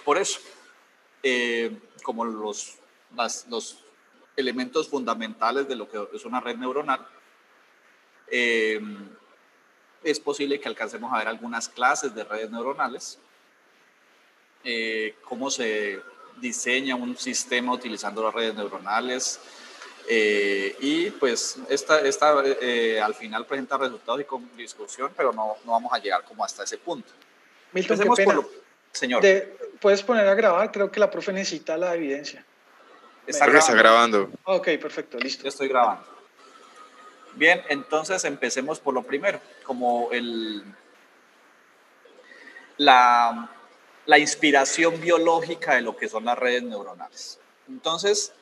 por eso, como los elementos fundamentales de lo que es una red neuronal, es posible que alcancemos a ver algunas clases de redes neuronales, cómo se diseña un sistema utilizando las redes neuronales, y pues esta al final presenta resultados y con discusión, pero no vamos a llegar como hasta ese punto. Milton, qué pena. Señor. ¿Puedes poner a grabar? Creo que la profe necesita la evidencia. Está grabando. Ok, perfecto, listo. Yo estoy grabando. Bien, entonces empecemos por lo primero, como la inspiración biológica de lo que son las redes neuronales. Entonces,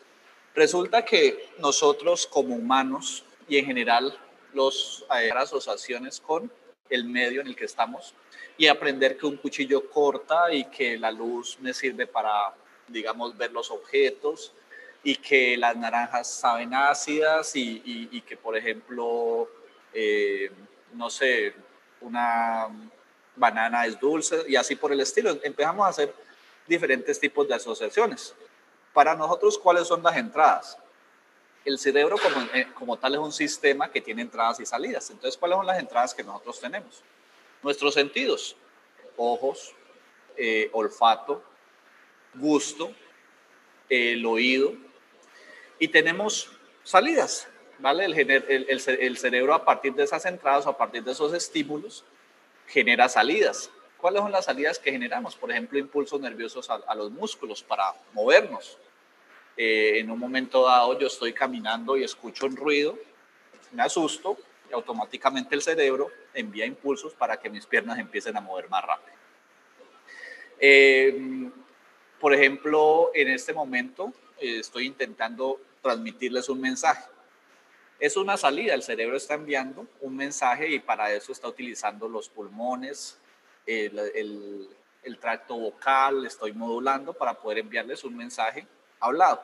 resulta que nosotros como humanos y en general las asociaciones con el medio en el que estamos y aprender que un cuchillo corta y que la luz me sirve para, digamos, ver los objetos y que las naranjas saben ácidas y que, por ejemplo, no sé, una banana es dulce y así por el estilo. Empezamos a hacer diferentes tipos de asociaciones. Para nosotros, ¿cuáles son las entradas? El cerebro como tal es un sistema que tiene entradas y salidas. Entonces, ¿cuáles son las entradas que nosotros tenemos? Nuestros sentidos: ojos, olfato, gusto, el oído, y tenemos salidas, ¿vale? El cerebro, a partir de esas entradas o a partir de esos estímulos, genera salidas. ¿Cuáles son las salidas que generamos? Por ejemplo, impulsos nerviosos a los músculos para movernos. En un momento dado yo estoy caminando y escucho un ruido, me asusto y automáticamente el cerebro envía impulsos para que mis piernas empiecen a mover más rápido. Por ejemplo, en este momento estoy intentando transmitirles un mensaje. Es una salida, el cerebro está enviando un mensaje y para eso está utilizando los pulmones, el tracto vocal, estoy modulando para poder enviarles un mensaje hablado.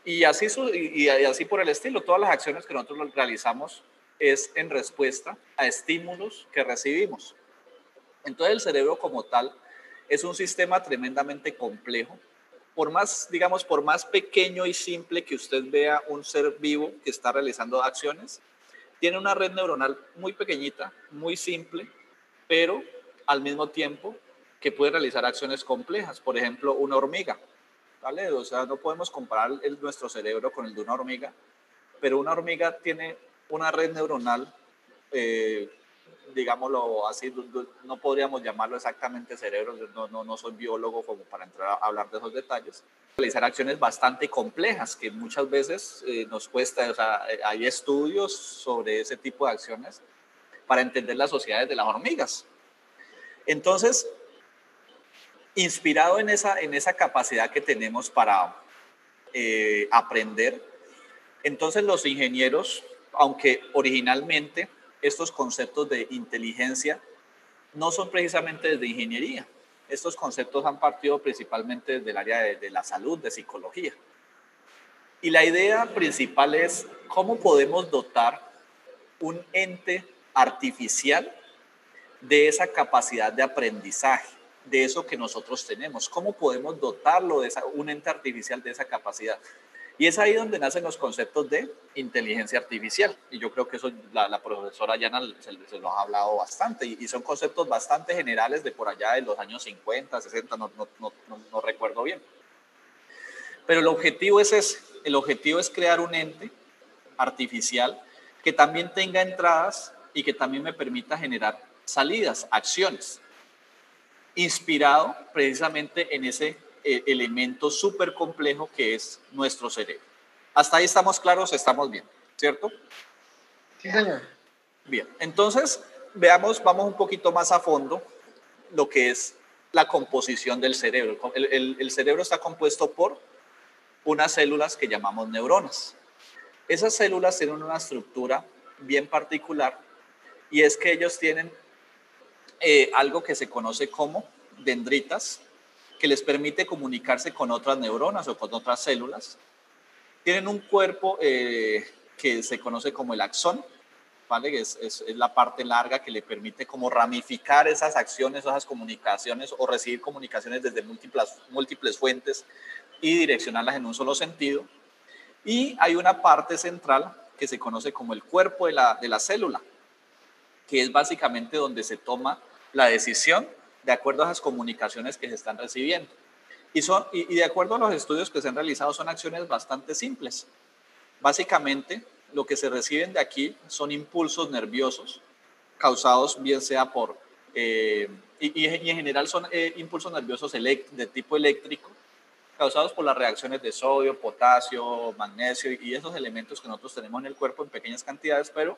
Y así por el estilo, todas las acciones que nosotros realizamos es en respuesta a estímulos que recibimos. Entonces el cerebro como tal es un sistema tremendamente complejo. Por más pequeño y simple que usted vea un ser vivo que está realizando acciones, tiene una red neuronal muy pequeñita, muy simple, pero al mismo tiempo que puede realizar acciones complejas. Por ejemplo, una hormiga, ¿vale? O sea, no podemos comparar nuestro cerebro con el de una hormiga, pero una hormiga tiene una red neuronal, digámoslo así, no podríamos llamarlo exactamente cerebro, no soy biólogo como para entrar a hablar de esos detalles. Realizar acciones bastante complejas que muchas veces nos cuesta, o sea, hay estudios sobre ese tipo de acciones para entender las sociedades de las hormigas. Entonces, inspirado en esa capacidad que tenemos para aprender, entonces los ingenieros, aunque originalmente estos conceptos de inteligencia no son precisamente desde ingeniería, estos conceptos han partido principalmente desde el área de la salud, de psicología. Y la idea principal es cómo podemos dotar un ente artificial de esa capacidad de aprendizaje, de eso que nosotros tenemos. ¿Cómo podemos dotarlo un ente artificial de esa capacidad? Y es ahí donde nacen los conceptos de inteligencia artificial. Y yo creo que eso la profesora Yana se los ha hablado bastante. Y son conceptos bastante generales de por allá de los años 50, 60, no recuerdo bien. Pero el objetivo es ese. El objetivo es crear un ente artificial que también tenga entradas y que también me permita generar salidas, acciones, inspirado precisamente en ese elemento súper complejo que es nuestro cerebro. Hasta ahí estamos claros, estamos bien, ¿cierto? Sí, señor. Bien, entonces vamos un poquito más a fondo lo que es la composición del cerebro. El cerebro está compuesto por unas células que llamamos neuronas. Esas células tienen una estructura bien particular y es que ellos tienen algo que se conoce como dendritas, que les permite comunicarse con otras neuronas o con otras células. Tienen un cuerpo que se conoce como el axón ¿vale? Es la parte larga que le permite como ramificar esas acciones, esas comunicaciones o recibir comunicaciones desde múltiples fuentes y direccionarlas en un solo sentido. Y hay una parte central que se conoce como el cuerpo de la célula, que es básicamente donde se toma la decisión de acuerdo a esas comunicaciones que se están recibiendo. Y de acuerdo a los estudios que se han realizado, son acciones bastante simples. Básicamente, lo que se reciben de aquí son impulsos nerviosos causados bien sea por, y en general son impulsos nerviosos de tipo eléctrico, causados por las reacciones de sodio, potasio, magnesio y esos elementos que nosotros tenemos en el cuerpo en pequeñas cantidades, pero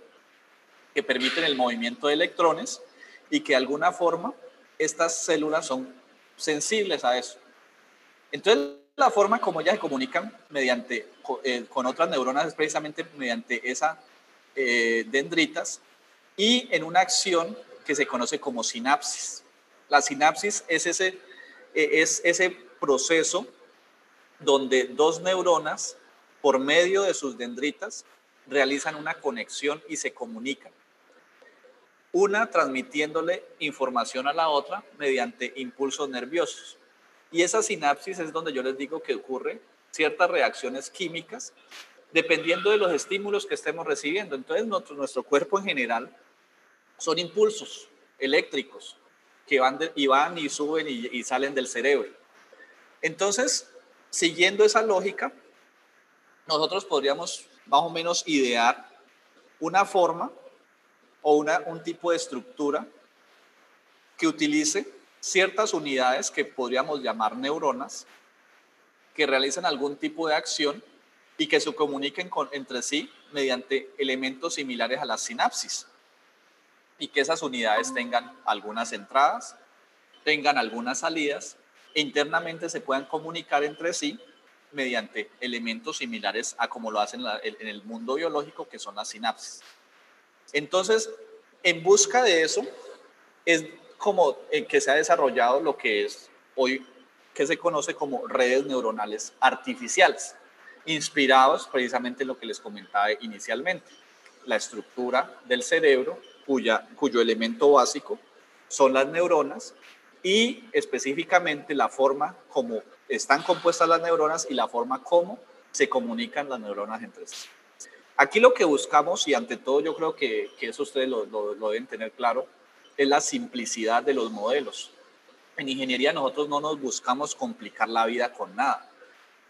que permiten el movimiento de electrones y que de alguna forma estas células son sensibles a eso. Entonces, la forma como ellas se comunican con otras neuronas es precisamente mediante esas dendritas y en una acción que se conoce como sinapsis. La sinapsis es ese proceso donde dos neuronas, por medio de sus dendritas, realizan una conexión y se comunican. Una transmitiéndole información a la otra mediante impulsos nerviosos. Y esa sinapsis es donde yo les digo que ocurre ciertas reacciones químicas dependiendo de los estímulos que estemos recibiendo. Entonces, nuestro cuerpo en general son impulsos eléctricos que van y suben y salen del cerebro. Entonces, siguiendo esa lógica, nosotros podríamos más o menos idear una forma o un tipo de estructura que utilice ciertas unidades que podríamos llamar neuronas, que realicen algún tipo de acción y que se comuniquen entre sí mediante elementos similares a las sinapsis. Y que esas unidades tengan algunas entradas, tengan algunas salidas e internamente se puedan comunicar entre sí mediante elementos similares a como lo hacen en el mundo biológico, que son las sinapsis. Entonces, en busca de eso, es como que se ha desarrollado lo que es hoy, que se conoce como redes neuronales artificiales, inspirados precisamente en lo que les comentaba inicialmente, la estructura del cerebro, cuyo elemento básico son las neuronas y específicamente la forma como están compuestas las neuronas y la forma como se comunican las neuronas entre sí. Aquí lo que buscamos, y ante todo yo creo que eso ustedes lo deben tener claro, es la simplicidad de los modelos. En ingeniería nosotros no nos buscamos complicar la vida con nada.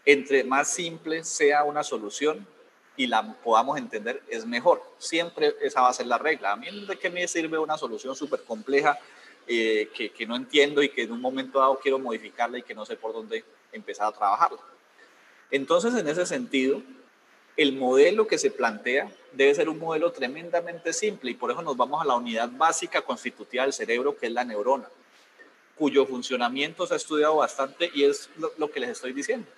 Entre más simple sea una solución y la podamos entender, es mejor. Siempre esa va a ser la regla. A mí, ¿de qué me sirve una solución súper compleja que no entiendo y que en un momento dado quiero modificarla y que no sé por dónde empezar a trabajarla? Entonces, en ese sentido, el modelo que se plantea debe ser un modelo tremendamente simple y por eso nos vamos a la unidad básica constitutiva del cerebro, que es la neurona, cuyo funcionamiento se ha estudiado bastante y es lo que les estoy diciendo.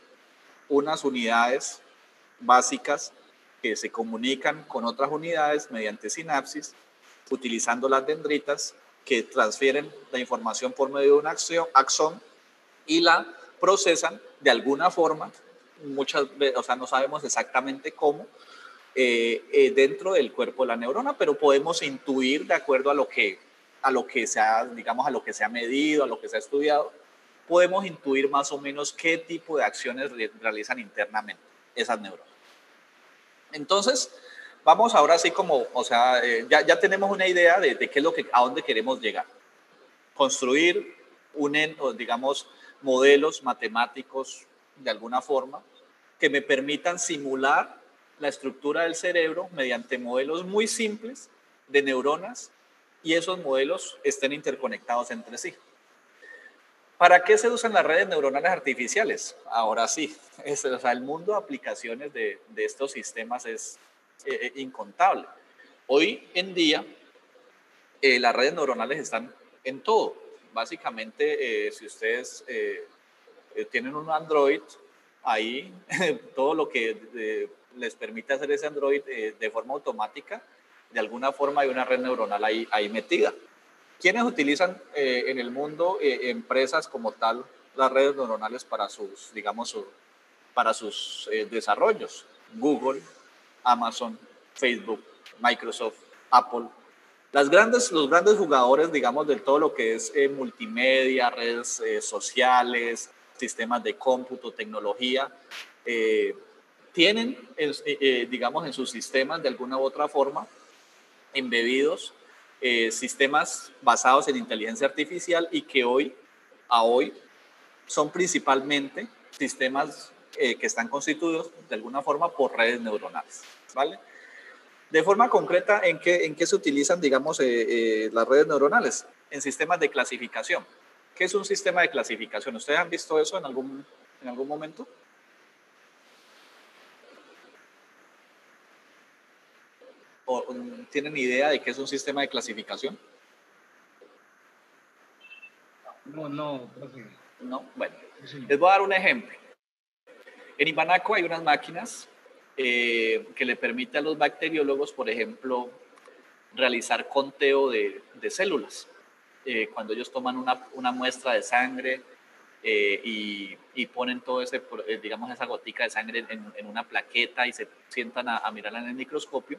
Unas unidades básicas que se comunican con otras unidades mediante sinapsis, utilizando las dendritas que transfieren la información por medio de un axón y la procesan de alguna forma, muchas veces, o sea, no sabemos exactamente cómo, dentro del cuerpo de la neurona, pero podemos intuir de acuerdo a lo que se ha, digamos, a lo que se ha medido, a lo que se ha estudiado, podemos intuir más o menos qué tipo de acciones realizan internamente esas neuronas. Entonces, vamos ahora así como, o sea, ya tenemos una idea de qué es a dónde queremos llegar. Construir, digamos, modelos matemáticos de alguna forma que me permitan simular la estructura del cerebro mediante modelos muy simples de neuronas y esos modelos estén interconectados entre sí. ¿Para qué se usan las redes neuronales artificiales? Ahora sí, o sea, el mundo de aplicaciones de estos sistemas es incontable. Hoy en día, las redes neuronales están en todo. Básicamente, si ustedes tienen un Android, ahí todo lo que les permite hacer ese Android de forma automática, de alguna forma hay una red neuronal ahí metida. ¿Quiénes utilizan en el mundo empresas como tal las redes neuronales para sus, digamos, para sus desarrollos? Google, Amazon, Facebook, Microsoft, Apple. Los grandes jugadores, digamos, de todo lo que es multimedia, redes sociales, sistemas de cómputo, tecnología, tienen, digamos, en sus sistemas de alguna u otra forma embebidos sistemas basados en inteligencia artificial y que hoy son principalmente sistemas que están constituidos de alguna forma por redes neuronales, ¿vale? De forma concreta, ¿en qué se utilizan, digamos, las redes neuronales? En sistemas de clasificación. ¿Qué es un sistema de clasificación? ¿Ustedes han visto eso en algún momento? ¿O tienen idea de qué es un sistema de clasificación? No, profe. No, bueno, Sí. les voy a dar un ejemplo. En Imbanaco hay unas máquinas que le permiten a los bacteriólogos, por ejemplo, realizar conteo de células. Cuando ellos toman una muestra de sangre y ponen todo ese, digamos, esa gotica de sangre en una plaqueta y se sientan a mirarla en el microscopio,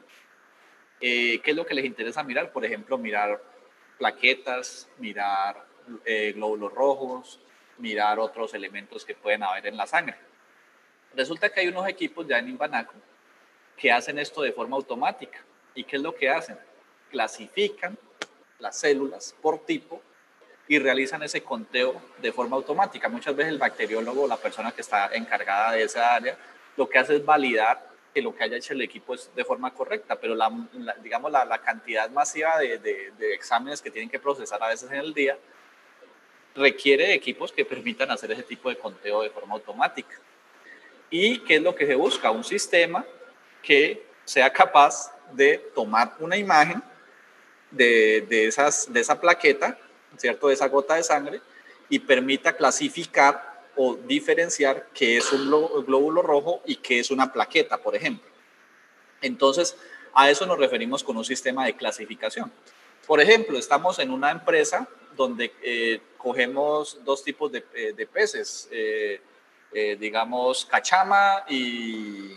¿qué es lo que les interesa mirar? Por ejemplo, mirar plaquetas, mirar glóbulos rojos, mirar otros elementos que pueden haber en la sangre. Resulta que hay unos equipos ya en Imbanaco que hacen esto de forma automática. ¿Y qué es lo que hacen? Clasifican las células por tipo y realizan ese conteo de forma automática. Muchas veces el bacteriólogo, la persona que está encargada de esa área, lo que hace es validar que lo que haya hecho el equipo es de forma correcta, pero digamos la cantidad masiva de exámenes que tienen que procesar a veces en el día requiere equipos que permitan hacer ese tipo de conteo de forma automática. ¿Y qué es lo que se busca? Un sistema que sea capaz de tomar una imagen de esa plaqueta, ¿cierto? De esa gota de sangre y permita clasificar o diferenciar qué es un glóbulo rojo y qué es una plaqueta, por ejemplo. Entonces, a eso nos referimos con un sistema de clasificación. Por ejemplo, estamos en una empresa donde cogemos dos tipos de peces, digamos cachama y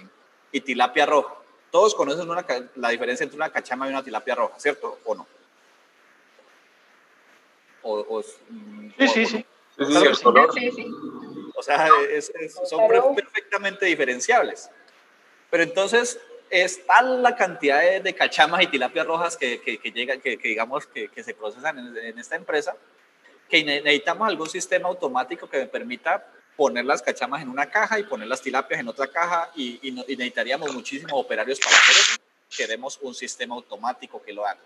tilapia roja. Todos conocen la diferencia entre una cachama y una tilapia roja, ¿cierto? ¿O no? Sí. O sea, son perfectamente diferenciables. Pero entonces es tal la cantidad de cachamas y tilapias rojas que llegan, digamos que se procesan en esta empresa, que necesitamos algún sistema automático que me permita poner las cachamas en una caja y poner las tilapias en otra caja y necesitaríamos muchísimos operarios para hacer eso. Queremos un sistema automático que lo haga.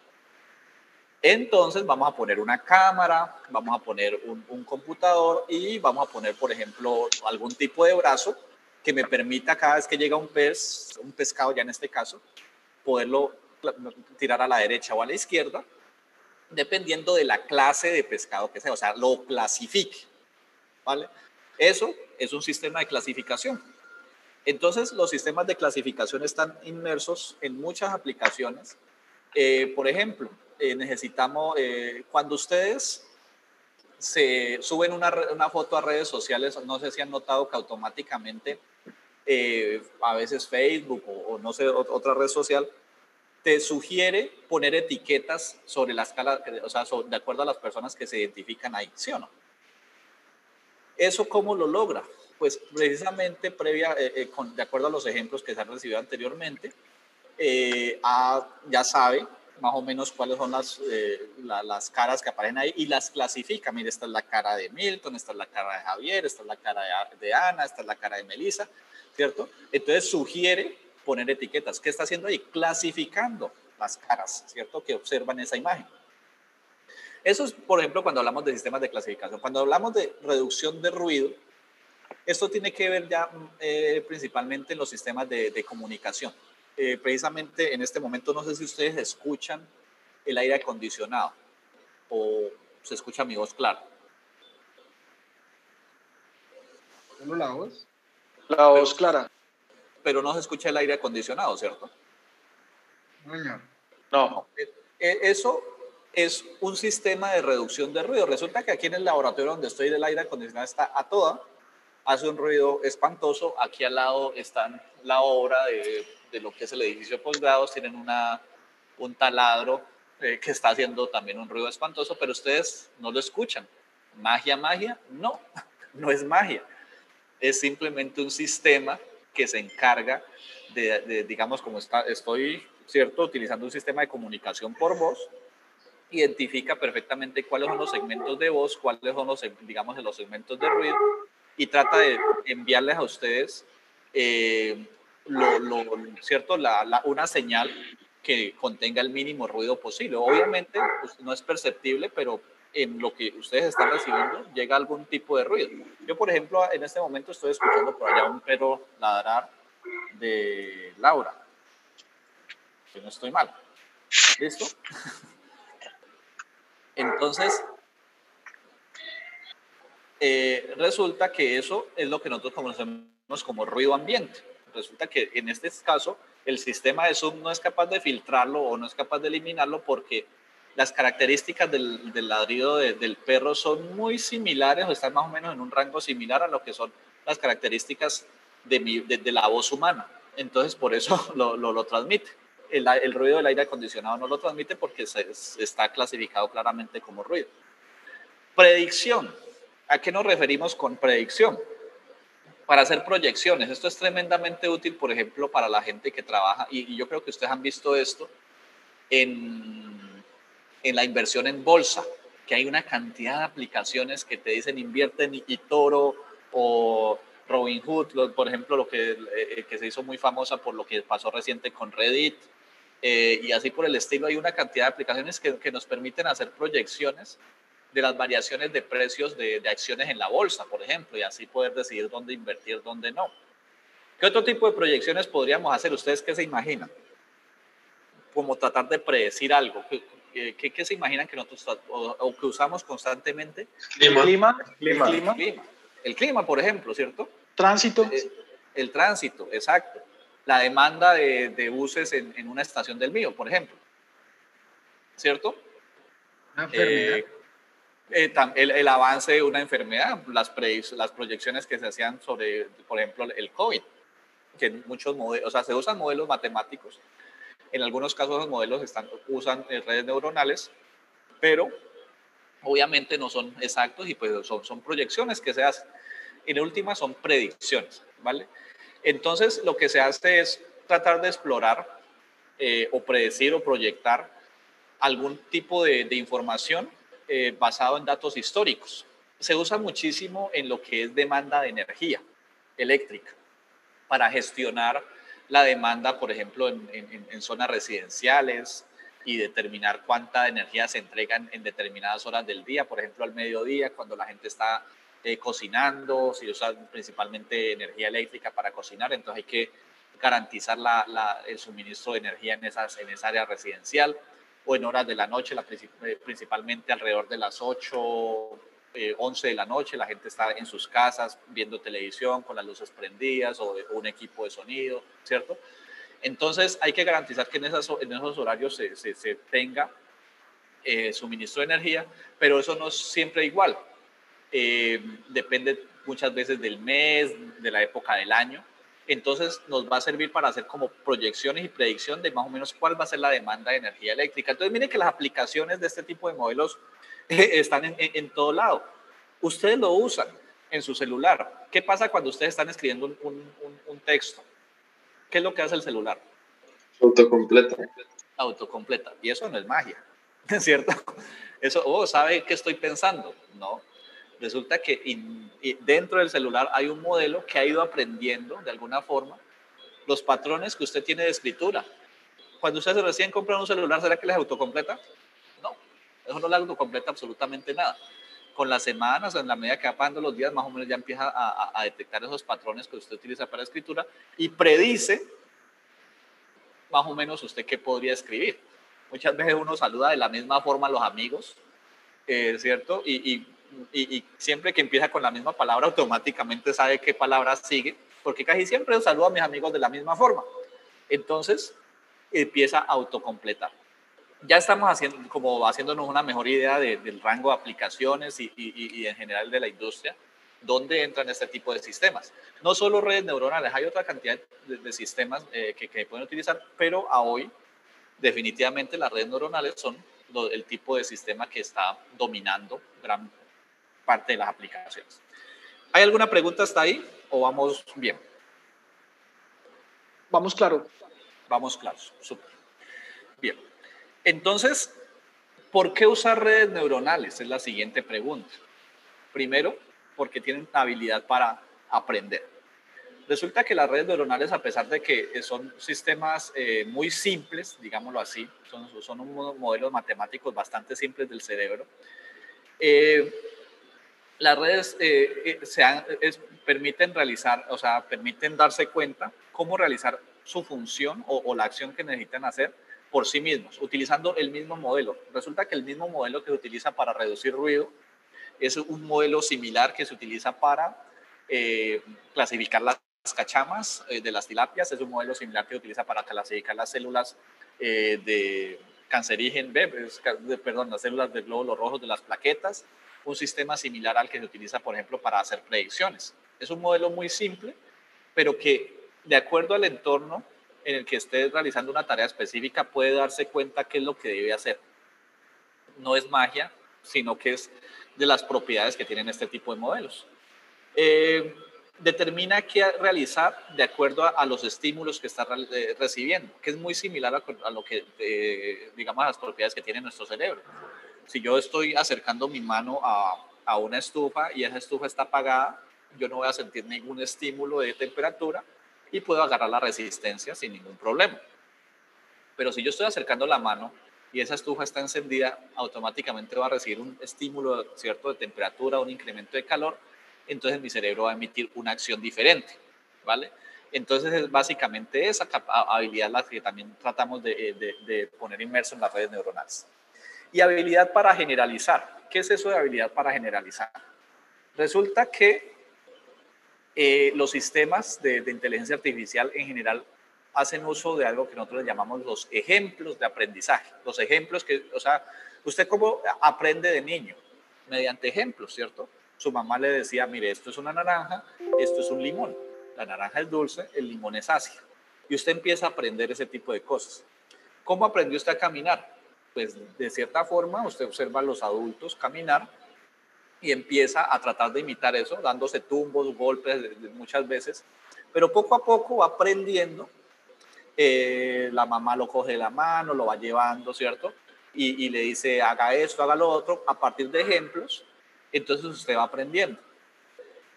Entonces vamos a poner una cámara, vamos a poner un computador y vamos a poner, por ejemplo, algún tipo de brazo que me permita cada vez que llega un pescado ya en este caso, poderlo tirar a la derecha o a la izquierda, dependiendo de la clase de pescado que sea, o sea, lo clasifique, ¿vale? Eso es un sistema de clasificación. Entonces, los sistemas de clasificación están inmersos en muchas aplicaciones. Por ejemplo, necesitamos, cuando ustedes se suben una foto a redes sociales, no sé si han notado que automáticamente, a veces Facebook o no sé, otra red social, te sugiere poner etiquetas sobre la escala, o sea, de acuerdo a las personas que se identifican ahí, ¿sí o no? ¿Eso cómo lo logra? Pues precisamente de acuerdo a los ejemplos que se han recibido anteriormente, ya sabe más o menos cuáles son las caras que aparecen ahí y las clasifica. Mire, esta es la cara de Milton, esta es la cara de Javier, esta es la cara de Ana, esta es la cara de Melissa, ¿cierto? Entonces sugiere poner etiquetas. ¿Qué está haciendo ahí? Clasificando las caras, ¿cierto? Que observan esa imagen. Eso es, por ejemplo, cuando hablamos de sistemas de clasificación. Cuando hablamos de reducción de ruido, esto tiene que ver ya principalmente en los sistemas de comunicación. Precisamente en este momento, no sé si ustedes escuchan el aire acondicionado o se escucha mi voz clara. ¿Solo la voz? La voz clara. Pero no se escucha el aire acondicionado, ¿cierto? No. Eso es un sistema de reducción de ruido. Resulta que aquí en el laboratorio donde estoy el aire acondicionado está a toda, hace un ruido espantoso. Aquí al lado está la obra de lo que es el edificio de posgrados, tienen un taladro que está haciendo también un ruido espantoso, pero ustedes no lo escuchan. ¿Magia, magia? No, no es magia. Es simplemente un sistema que se encarga digamos, como estoy, ¿cierto?, utilizando un sistema de comunicación por voz, identifica perfectamente cuáles son los segmentos de voz, cuáles son los, digamos, los segmentos de ruido, y trata de enviarles a ustedes, ¿cierto?, una señal que contenga el mínimo ruido posible. Obviamente pues, no es perceptible, pero en lo que ustedes están recibiendo llega algún tipo de ruido. Yo, por ejemplo, en este momento estoy escuchando por allá un perro ladrar de Laura, que no estoy mal. ¿Listo? Entonces, resulta que eso es lo que nosotros conocemos como ruido ambiente. Resulta que en este caso el sistema de Zoom no es capaz de filtrarlo o no es capaz de eliminarlo porque las características del ladrido del perro son muy similares o están más o menos en un rango similar a lo que son las características de la voz humana. Entonces por eso lo transmite. El ruido del aire acondicionado no lo transmite porque está clasificado claramente como ruido. Predicción. ¿A qué nos referimos con predicción? Para hacer proyecciones. Esto es tremendamente útil, por ejemplo, para la gente que trabaja, y yo creo que ustedes han visto esto en la inversión en bolsa, que hay una cantidad de aplicaciones que te dicen invierte en eToro o Robinhood, por ejemplo, lo que se hizo muy famosa por lo que pasó reciente con Reddit, y así por el estilo. Hay una cantidad de aplicaciones que nos permiten hacer proyecciones de las variaciones de precios de acciones en la bolsa, por ejemplo, y así poder decidir dónde invertir, dónde no. ¿Qué otro tipo de proyecciones podríamos hacer? ¿Ustedes qué se imaginan? Como tratar de predecir algo. ¿Qué se imaginan que nosotros o que usamos constantemente? El clima, por ejemplo, ¿cierto? Tránsito. El tránsito, exacto. La demanda de buses en una estación del mío, por ejemplo. ¿Cierto? Una enfermedad. El avance de una enfermedad, las proyecciones que se hacían sobre, por ejemplo, el COVID, que muchos modelos, o sea, se usan modelos matemáticos. En algunos casos los modelos usan redes neuronales, pero obviamente no son exactos y pues son proyecciones que se hacen. En última son predicciones, ¿vale? Entonces lo que se hace es tratar de explorar o predecir o proyectar algún tipo de información basado en datos históricos. Se usa muchísimo en lo que es demanda de energía eléctrica para gestionar la demanda, por ejemplo, en zonas residenciales y determinar cuánta energía se entrega en determinadas horas del día, por ejemplo, al mediodía, cuando la gente está cocinando, si usan principalmente energía eléctrica para cocinar, entonces hay que garantizar el suministro de energía en esa área residencial, o en horas de la noche, principalmente alrededor de las 8, 11 de la noche, la gente está en sus casas viendo televisión con las luces prendidas o un equipo de sonido, ¿cierto? Entonces hay que garantizar que en esos horarios se tenga suministro de energía, pero eso no es siempre igual. Depende muchas veces del mes, de la época del año. Entonces nos va a servir para hacer como proyecciones y predicción de más o menos cuál va a ser la demanda de energía eléctrica. Entonces miren que las aplicaciones de este tipo de modelos están en todo lado. Ustedes lo usan en su celular. ¿Qué pasa cuando ustedes están escribiendo un texto? ¿Qué es lo que hace el celular? Autocompleta. Autocompleta. Y eso no es magia, ¿cierto? Eso, ¿sabe qué estoy pensando? No. Resulta que dentro del celular hay un modelo que ha ido aprendiendo de alguna forma los patrones que usted tiene de escritura. Cuando usted recién compra un celular, ¿será que les autocompleta? No, eso no le autocompleta absolutamente nada. Con las semanas, en la medida que va pasando los días, más o menos ya empieza a detectar esos patrones que usted utiliza para escritura y predice más o menos usted qué podría escribir. Muchas veces uno saluda de la misma forma a los amigos, ¿cierto? Y siempre que empieza con la misma palabra, automáticamente sabe qué palabra sigue, porque casi siempre saludo a mis amigos de la misma forma. Entonces, empieza a autocompletar. Ya estamos haciéndonos una mejor idea del rango de aplicaciones y en general de la industria, dónde entran este tipo de sistemas. No solo redes neuronales, hay otra cantidad de sistemas que pueden utilizar, pero a hoy definitivamente las redes neuronales son el tipo de sistema que está dominando gran parte de las aplicaciones. ¿Hay alguna pregunta hasta ahí o vamos bien? Vamos claro. Vamos claros, súper. Bien, entonces, ¿por qué usar redes neuronales? Es la siguiente pregunta. Primero, porque tienen habilidad para aprender. Resulta que las redes neuronales, a pesar de que son sistemas muy simples, digámoslo así, son unos modelos matemáticos bastante simples del cerebro, las redes permiten realizar, o sea, permiten darse cuenta cómo realizar su función o la acción que necesitan hacer por sí mismos, utilizando el mismo modelo. Resulta que el mismo modelo que se utiliza para reducir ruido es un modelo similar que se utiliza para clasificar las cachamas de las tilapias, es un modelo similar que se utiliza para clasificar las células de cancerígenas, perdón, las células de glóbulos rojos de las plaquetas, un sistema similar al que se utiliza, por ejemplo, para hacer predicciones. Es un modelo muy simple, pero que de acuerdo al entorno en el que esté realizando una tarea específica puede darse cuenta qué es lo que debe hacer. No es magia, sino que es de las propiedades que tienen este tipo de modelos. Determina qué realizar de acuerdo a los estímulos que está recibiendo, que es muy similar a lo que, digamos, a las propiedades que tiene nuestro cerebro. Si yo estoy acercando mi mano a una estufa y esa estufa está apagada, yo no voy a sentir ningún estímulo de temperatura y puedo agarrar la resistencia sin ningún problema. Pero si yo estoy acercando la mano y esa estufa está encendida, automáticamente va a recibir un estímulo, ¿cierto?, de temperatura, un incremento de calor, entonces mi cerebro va a emitir una acción diferente, ¿vale? Entonces es básicamente esa habilidad la que también tratamos de poner inmerso en las redes neuronales. Y habilidad para generalizar. ¿Qué es eso de habilidad para generalizar? Resulta que los sistemas de inteligencia artificial en general hacen uso de algo que nosotros llamamos los ejemplos de aprendizaje. Los ejemplos que, o sea, ¿usted cómo aprende de niño? Mediante ejemplos, ¿cierto? Su mamá le decía, mire, esto es una naranja, esto es un limón. La naranja es dulce, el limón es ácido. Y usted empieza a aprender ese tipo de cosas. ¿Cómo aprendió usted a caminar? Pues de cierta forma usted observa a los adultos caminar y empieza a tratar de imitar eso, dándose tumbos, golpes muchas veces, pero poco a poco va aprendiendo. La mamá lo coge de la mano, lo va llevando, ¿cierto? Y le dice, haga esto, haga lo otro, a partir de ejemplos, entonces usted va aprendiendo.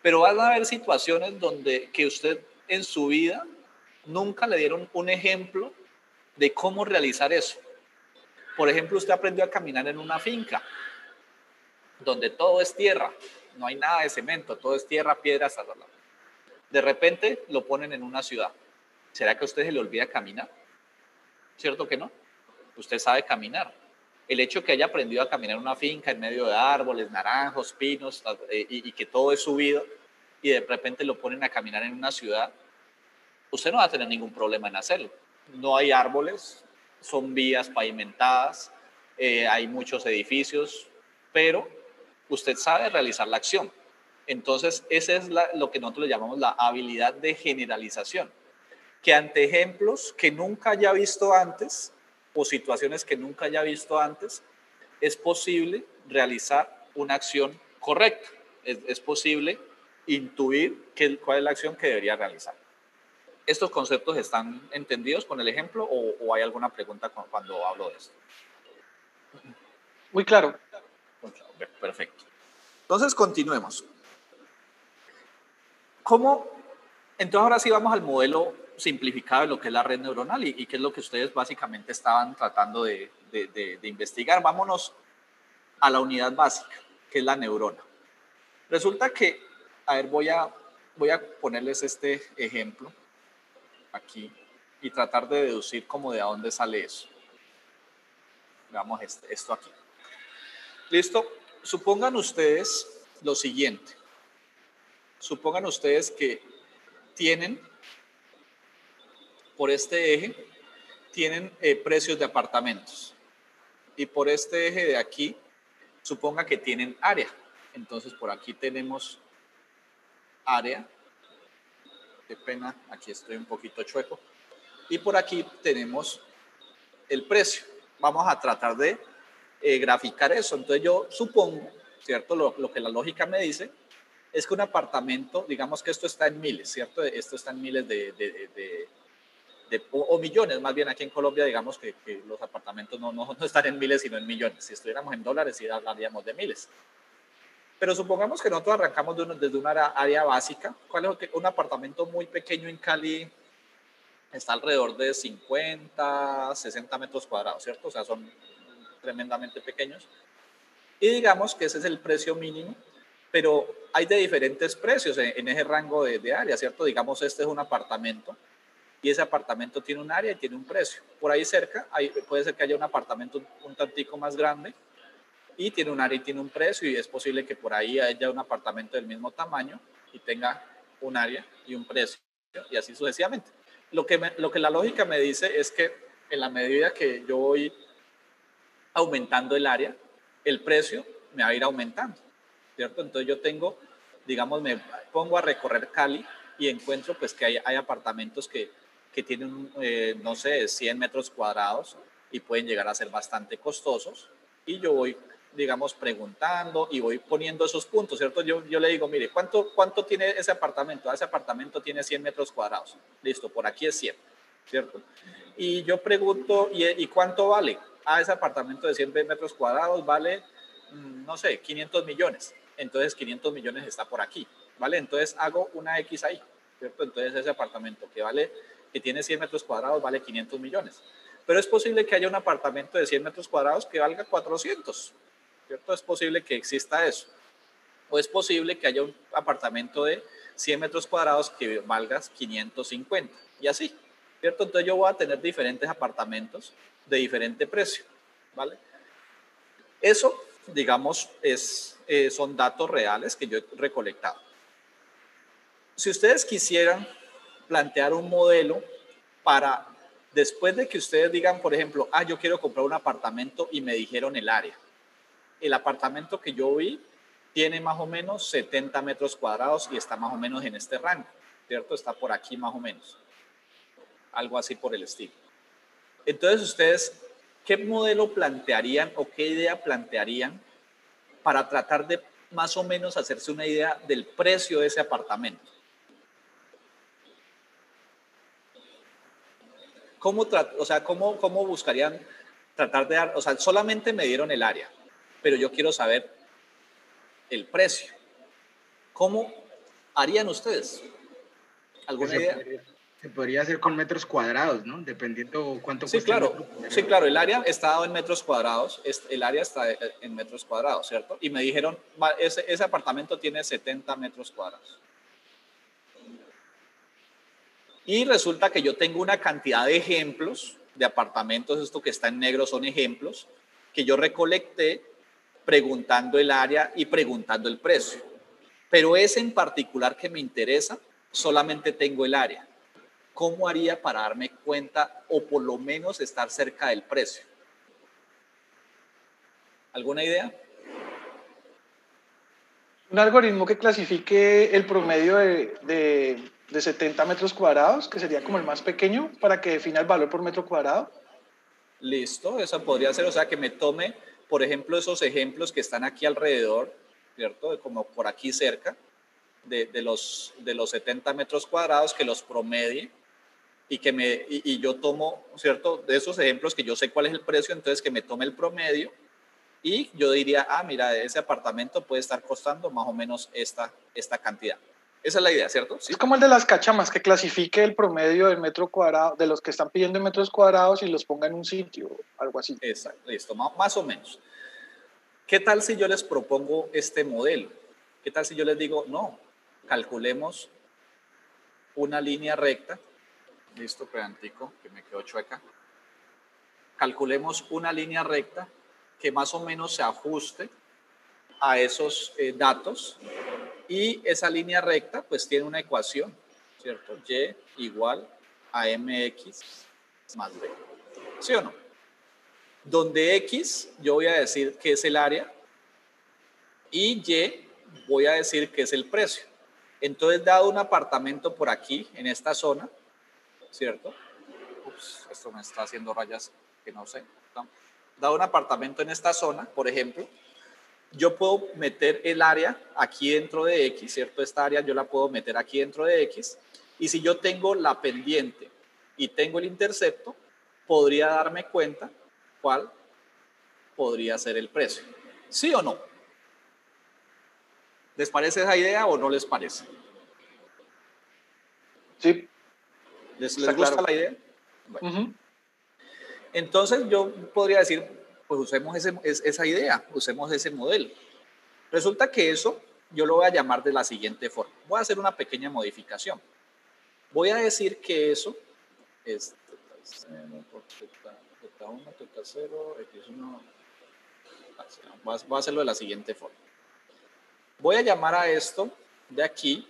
Pero van a haber situaciones donde que usted en su vida nunca le dieron un ejemplo de cómo realizar eso. Por ejemplo, usted aprendió a caminar en una finca, donde todo es tierra, no hay nada de cemento, todo es tierra, piedras, de repente lo ponen en una ciudad. ¿Será que a usted se le olvida caminar? ¿Cierto que no? Usted sabe caminar. El hecho que haya aprendido a caminar en una finca en medio de árboles, naranjos, pinos, y que todo es subido, y de repente lo ponen a caminar en una ciudad, usted no va a tener ningún problema en hacerlo. No hay árboles, son vías pavimentadas, hay muchos edificios, pero usted sabe realizar la acción. Entonces, esa es lo que nosotros le llamamos la habilidad de generalización, que ante ejemplos que nunca haya visto antes o situaciones que nunca haya visto antes, es posible realizar una acción correcta. Es posible intuir cuál es la acción que debería realizar. ¿Estos conceptos están entendidos con el ejemplo o hay alguna pregunta cuando hablo de esto? Muy claro. Perfecto. Entonces, continuemos. ¿Cómo? Entonces, ahora sí vamos al modelo simplificado de lo que es la red neuronal y qué es lo que ustedes básicamente estaban tratando de investigar. Vámonos a la unidad básica, que es la neurona. Resulta que, a ver, voy a ponerles este ejemplo aquí y tratar de deducir como de a dónde sale eso. Veamos esto aquí. ¿Listo? Supongan ustedes lo siguiente. Supongan ustedes que tienen, por este eje, tienen precios de apartamentos. Y por este eje de aquí, suponga que tienen área. Entonces, por aquí tenemos área. Qué pena, aquí estoy un poquito chueco. Y por aquí tenemos el precio. Vamos a tratar de graficar eso. Entonces yo supongo, ¿cierto? Lo que la lógica me dice es que un apartamento, digamos que esto está en miles, ¿cierto? Esto está en miles o millones, más bien aquí en Colombia, digamos que los apartamentos no están en miles, sino en millones. Si estuviéramos en dólares, sí hablaríamos de miles. Pero supongamos que nosotros arrancamos desde una área básica. ¿Cuál es un apartamento muy pequeño en Cali? Está alrededor de 50, 60 metros cuadrados, ¿cierto? O sea, son tremendamente pequeños. Y digamos que ese es el precio mínimo, pero hay de diferentes precios en ese rango de área, ¿cierto? Digamos, este es un apartamento y ese apartamento tiene un área y tiene un precio. Por ahí cerca puede ser que haya un apartamento un tantico más grande y tiene un área y tiene un precio, y es posible que por ahí haya un apartamento del mismo tamaño y tenga un área y un precio, y así sucesivamente. Lo que la lógica me dice es que en la medida que yo voy aumentando el área, el precio me va a ir aumentando, ¿cierto? Entonces yo tengo, digamos, me pongo a recorrer Cali y encuentro pues que hay apartamentos que tienen, no sé, 100 metros cuadrados y pueden llegar a ser bastante costosos, y yo voy, digamos, preguntando y voy poniendo esos puntos, ¿cierto? Yo le digo, mire, ¿cuánto tiene ese apartamento? Ese apartamento tiene 100 metros cuadrados. Listo, por aquí es 100, ¿cierto? Y yo pregunto, ¿y cuánto vale? Ese apartamento de 100 metros cuadrados vale, no sé, 500 millones. Entonces 500 millones está por aquí, ¿vale? Entonces hago una X ahí, ¿cierto? Entonces ese apartamento que tiene 100 metros cuadrados vale 500 millones. Pero es posible que haya un apartamento de 100 metros cuadrados que valga 400, ¿cierto? Es posible que exista eso. O es posible que haya un apartamento de 100 metros cuadrados que valga 550, y así, ¿cierto? Entonces yo voy a tener diferentes apartamentos de diferente precio, ¿vale? Eso, digamos, son datos reales que yo he recolectado. Si ustedes quisieran plantear un modelo para, después de que ustedes digan, por ejemplo, yo quiero comprar un apartamento y me dijeron el área. El apartamento que yo vi tiene más o menos 70 metros cuadrados y está más o menos en este rango, ¿cierto? Está por aquí más o menos, algo así por el estilo. Entonces ustedes, ¿qué modelo plantearían o qué idea plantearían para tratar de más o menos hacerse una idea del precio de ese apartamento? ¿Cómo buscarían tratar de dar? O sea, solamente me dieron el área, pero yo quiero saber el precio. ¿Cómo harían ustedes? ¿Alguna idea? Se podría hacer con metros cuadrados, ¿no? Dependiendo cuánto Sí, cueste el claro. metro cuadrado. Sí, claro. El área está dado en metros cuadrados. El área está en metros cuadrados, ¿cierto? Y me dijeron, ese apartamento tiene 70 metros cuadrados. Y resulta que yo tengo una cantidad de ejemplos de apartamentos, esto que está en negro son ejemplos, que yo recolecté preguntando el área y preguntando el precio. Pero ese en particular que me interesa, solamente tengo el área. ¿Cómo haría para darme cuenta o por lo menos estar cerca del precio? ¿Alguna idea? Un algoritmo que clasifique el promedio de 70 metros cuadrados, que sería como el más pequeño, para que defina el valor por metro cuadrado. Listo, eso podría ser, o sea, que me tome, por ejemplo, esos ejemplos que están aquí alrededor, ¿cierto? Como por aquí cerca, de los 70 metros cuadrados, que los promedie y yo tomo, ¿cierto? De esos ejemplos que yo sé cuál es el precio, entonces que me tome el promedio y yo diría, mira, ese apartamento puede estar costando más o menos esta cantidad. Esa es la idea, ¿cierto? ¿Sí? Es como el de las cachamas, que clasifique el promedio del metro cuadrado, de los que están pidiendo en metros cuadrados y los ponga en un sitio, algo así. Exacto, listo, más o menos. ¿Qué tal si yo les propongo este modelo? ¿Qué tal si yo les digo, no, calculemos una línea recta? Listo, pedantico, que me quedó chueca. Calculemos una línea recta que más o menos se ajuste a esos datos, y esa línea recta pues tiene una ecuación, ¿cierto? Y igual a mx más b. ¿Sí o no? Donde x yo voy a decir que es el área y y voy a decir que es el precio. Entonces, dado un apartamento por aquí, en esta zona, ¿cierto? Ups, esto me está haciendo rayas. que no sé, ¿no? Dado un apartamento en esta zona, por ejemplo, yo puedo meter el área aquí dentro de X, ¿cierto? Esta área yo la puedo meter aquí dentro de X, y si yo tengo la pendiente y tengo el intercepto, podría darme cuenta cuál podría ser el precio. ¿Sí o no? ¿Les parece esa idea o no les parece? Sí, ¿Les está gusta claro. la idea? Bueno, Ujú. entonces yo podría decir, pues usemos esa idea, usemos ese modelo. Resulta que eso yo lo voy a llamar de la siguiente forma. Voy a hacer una pequeña modificación. Voy a decir que eso es teta 0 por teta 1, teta 0, x1. Voy a hacerlo de la siguiente forma. Voy a llamar a esto de aquí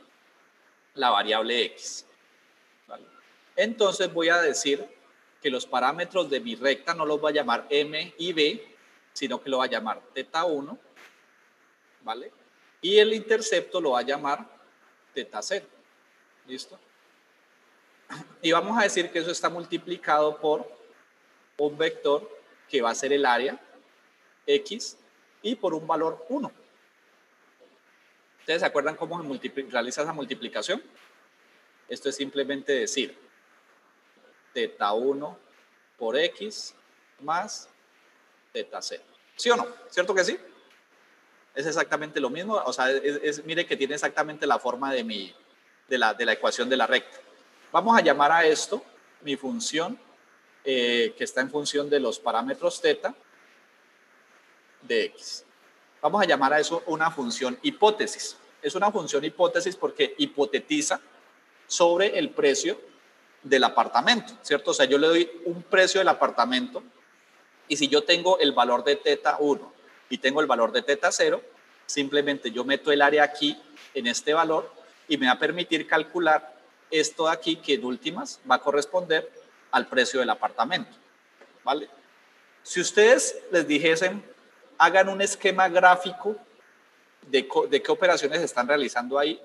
la variable x. ¿Vale? Entonces voy a decir que los parámetros de mi recta no los voy a llamar m y b, sino que lo voy a llamar teta 1, ¿vale? Y el intercepto lo va a llamar teta 0. ¿Listo? Y vamos a decir que eso está multiplicado por un vector que va a ser el área x y por un valor 1. ¿Ustedes se acuerdan cómo se realiza esa multiplicación? Esto es simplemente decir teta 1 por x más teta 0. ¿Sí o no? ¿Cierto que sí? Es exactamente lo mismo. O sea, mire que tiene exactamente la forma de la ecuación de la recta. Vamos a llamar a esto mi función, que está en función de los parámetros teta de x. Vamos a llamar a eso una función hipótesis. Es una función hipótesis porque hipotetiza sobre el precio del apartamento, ¿cierto? O sea, yo le doy un precio del apartamento y si yo tengo el valor de teta 1 y tengo el valor de teta 0, simplemente yo meto el área aquí en este valor y me va a permitir calcular esto de aquí que en últimas va a corresponder al precio del apartamento, ¿vale? Si ustedes les dijesen, hagan un esquema gráfico de qué operaciones están realizando ahí,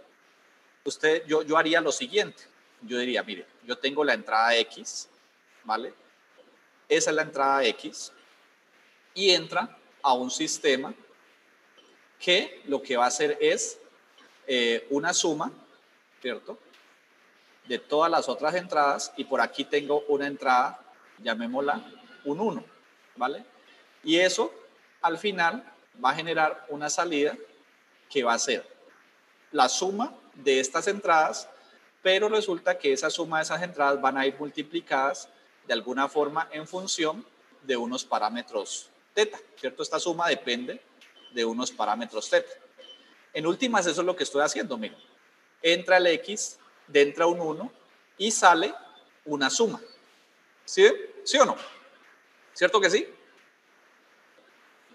yo haría lo siguiente. Yo diría, mire, yo tengo la entrada X, ¿vale? Esa es la entrada X y entra a un sistema que lo que va a hacer es una suma, ¿cierto? De todas las otras entradas y por aquí tengo una entrada, llamémosla un 1, ¿vale? Y eso al final va a generar una salida que va a ser la suma de estas entradas, pero resulta que esa suma de esas entradas van a ir multiplicadas de alguna forma en función de unos parámetros teta, ¿cierto? Esta suma depende de unos parámetros teta. En últimas, eso es lo que estoy haciendo, miren. Entra el X, entra un 1 y sale una suma. ¿Sí? ¿Sí o no? ¿Cierto que sí?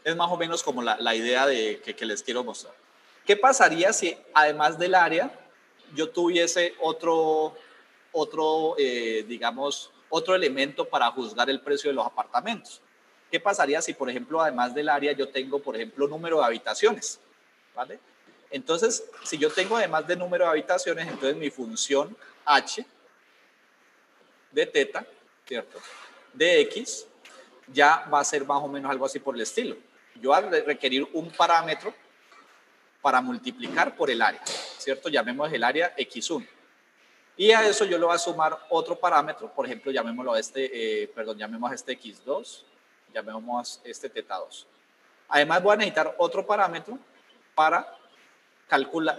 Es más o menos como la idea que les quiero mostrar. ¿Qué pasaría si además del área yo tuviese digamos, otro elemento para juzgar el precio de los apartamentos? ¿Qué pasaría si, por ejemplo, además del área yo tengo, por ejemplo, número de habitaciones? ¿Vale? Entonces, si yo tengo además de número de habitaciones, entonces mi función h de teta, ¿cierto? De x, ya va a ser más o menos algo así por el estilo. Yo voy a requerir un parámetro para multiplicar por el área, ¿cierto? Llamemos el área x1. Y a eso yo le voy a sumar otro parámetro, por ejemplo, llamémoslo llamemos a este x2, llamemos este teta2. Además voy a necesitar otro parámetro para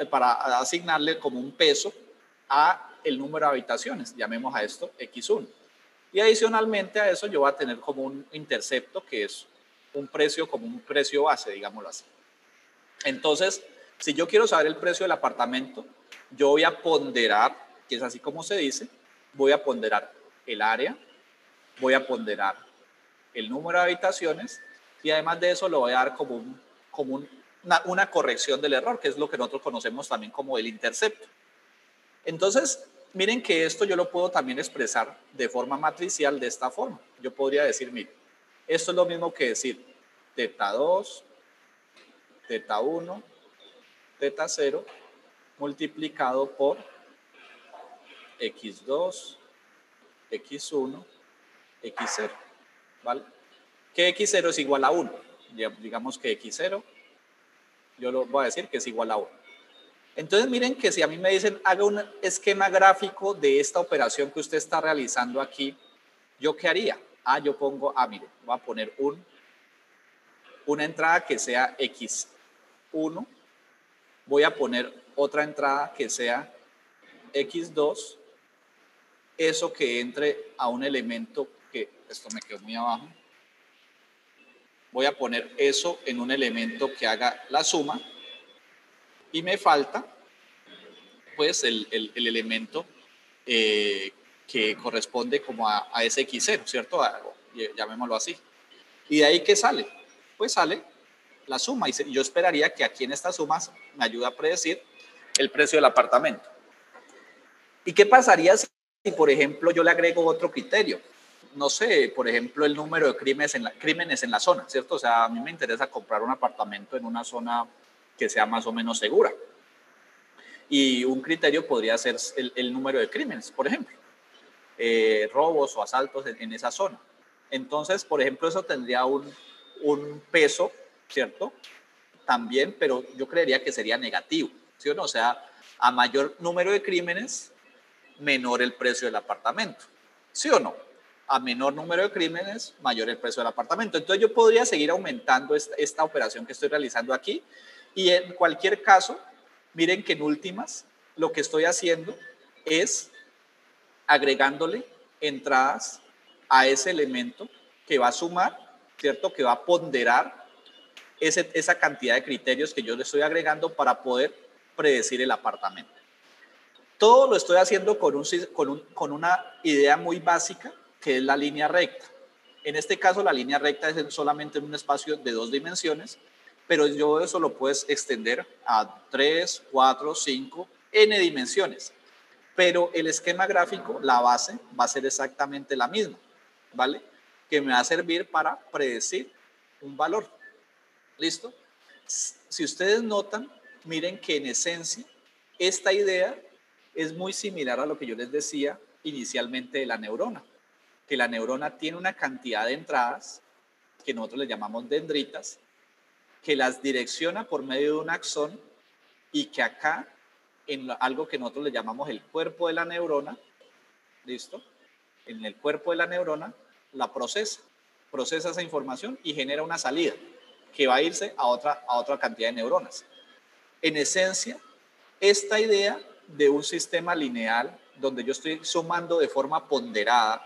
para asignarle como un peso a el número de habitaciones, llamemos a esto x1. Y adicionalmente a eso yo voy a tener como un intercepto que es un precio como un precio base, digámoslo así. Entonces, si yo quiero saber el precio del apartamento, yo voy a ponderar, que es así como se dice, voy a ponderar el área, voy a ponderar el número de habitaciones y además de eso lo voy a dar como una corrección del error, que es lo que nosotros conocemos también como el intercepto. Entonces, miren que esto yo lo puedo también expresar de forma matricial de esta forma. Yo podría decir, miren, esto es lo mismo que decir teta 2, teta 1, teta 0 multiplicado por x2, x1, x0. ¿vale? Que x0 es igual a 1. Digamos que x0, yo lo voy a decir que es igual a 1. Entonces miren que si a mí me dicen haga un esquema gráfico de esta operación que usted está realizando aquí, ¿yo qué haría? Yo pongo, mire, voy a poner una entrada que sea x1, voy a poner otra entrada que sea x2, eso que entre a un elemento que, esto me quedó muy abajo, voy a poner eso en un elemento que haga la suma y me falta pues el elemento que corresponde como a ese x0, ¿cierto? Llamémoslo así. ¿Y de ahí qué sale? Pues sale la suma y yo esperaría que aquí en estas sumas me ayude a predecir el precio del apartamento. ¿Y qué pasaría si, por ejemplo, yo le agrego otro criterio? No sé, por ejemplo, el número de crímenes en la zona, ¿cierto? O sea, a mí me interesa comprar un apartamento en una zona que sea más o menos segura. Y un criterio podría ser el número de crímenes, por ejemplo, robos o asaltos en esa zona. Entonces, por ejemplo, eso tendría un peso, ¿cierto? También, pero yo creería que sería negativo, ¿sí o no? O sea, a mayor número de crímenes, menor el precio del apartamento, ¿sí o no? A menor número de crímenes, mayor el precio del apartamento. Entonces yo podría seguir aumentando esta operación que estoy realizando aquí y en cualquier caso, miren que en últimas lo que estoy haciendo es agregándole entradas a ese elemento que va a sumar, ¿cierto? Que va a ponderar esa cantidad de criterios que yo le estoy agregando para poder predecir el apartamento. Todo lo estoy haciendo con una idea muy básica, que es la línea recta. En este caso, la línea recta es solamente en un espacio de 2 dimensiones, pero yo eso lo puedes extender a 3, 4, 5, n dimensiones. Pero el esquema gráfico, la base, va a ser exactamente la misma, ¿vale? Que me va a servir para predecir un valor. ¿Listo? Si ustedes notan, miren que en esencia, esta idea es muy similar a lo que yo les decía inicialmente de la neurona, que la neurona tiene una cantidad de entradas que nosotros le llamamos dendritas, que las direcciona por medio de un axón y que acá, en algo que nosotros le llamamos el cuerpo de la neurona, ¿listo? En el cuerpo de la neurona la procesa esa información y genera una salida que va a irse a otra cantidad de neuronas. En esencia, esta idea de un sistema lineal donde yo estoy sumando de forma ponderada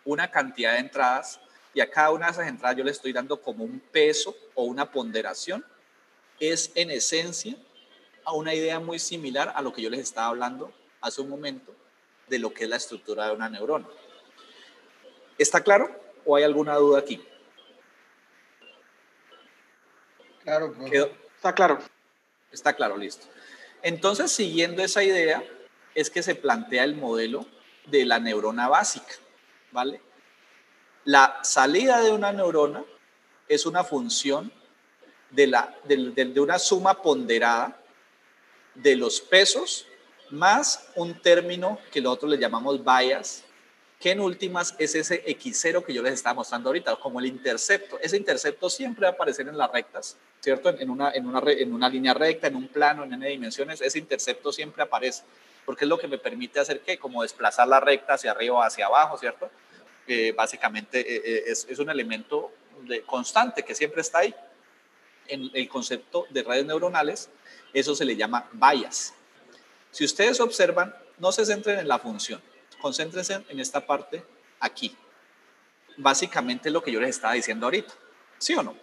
una cantidad de entradas y a cada una de esas entradas yo le estoy dando como un peso o una ponderación, es en esencia a una idea muy similar a lo que yo les estaba hablando hace un momento de lo que es la estructura de una neurona. ¿Está claro o hay alguna duda aquí? Claro, profe. Está claro. Está claro, listo. Entonces, siguiendo esa idea, es que se plantea el modelo de la neurona básica, ¿vale? La salida de una neurona es una función de una suma ponderada de los pesos más un término que nosotros le llamamos bias, que en últimas es ese x0 que yo les estaba mostrando ahorita, como el intercepto. Ese intercepto siempre va a aparecer en las rectas, ¿cierto? En una línea recta, en un plano, en n dimensiones, ese intercepto siempre aparece, porque es lo que me permite hacer ¿qué? Como desplazar la recta hacia arriba o hacia abajo, ¿cierto? Básicamente es un elemento constante que siempre está ahí. En el concepto de redes neuronales, eso se le llama bias. Si ustedes observan, no se centren en la función, concéntrense en esta parte aquí. Básicamente lo que yo les estaba diciendo ahorita, ¿sí o no?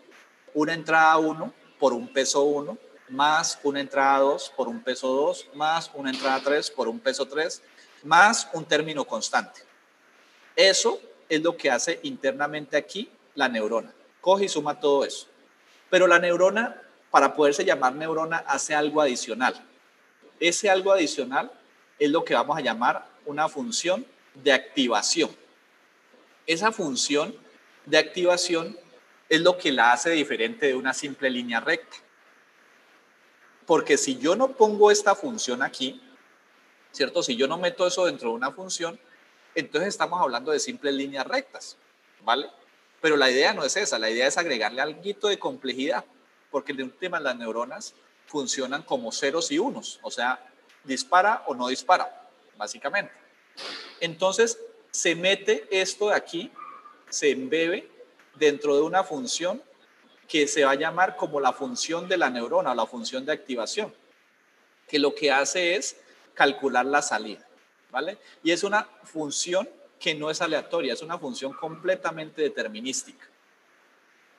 Una entrada 1 por un peso 1, más una entrada 2 por un peso 2, más una entrada 3 por un peso 3, más un término constante. Eso es lo que hace internamente aquí la neurona. Coge y suma todo eso. Pero la neurona, para poderse llamar neurona, hace algo adicional. Ese algo adicional es lo que vamos a llamar una función de activación. Esa función de activación es lo que la hace diferente de una simple línea recta. Porque si yo no pongo esta función aquí, ¿cierto? Si yo no meto eso dentro de una función, entonces estamos hablando de simples líneas rectas, ¿vale? Pero la idea no es esa, la idea es agregarle algo de complejidad, porque en últimas las neuronas funcionan como ceros y unos, o sea, dispara o no dispara, básicamente. Entonces, se mete esto de aquí, se embebe dentro de una función que se va a llamar como la función de la neurona o la función de activación, que lo que hace es calcular la salida, ¿vale? Y es una función que no es aleatoria, es una función completamente determinística.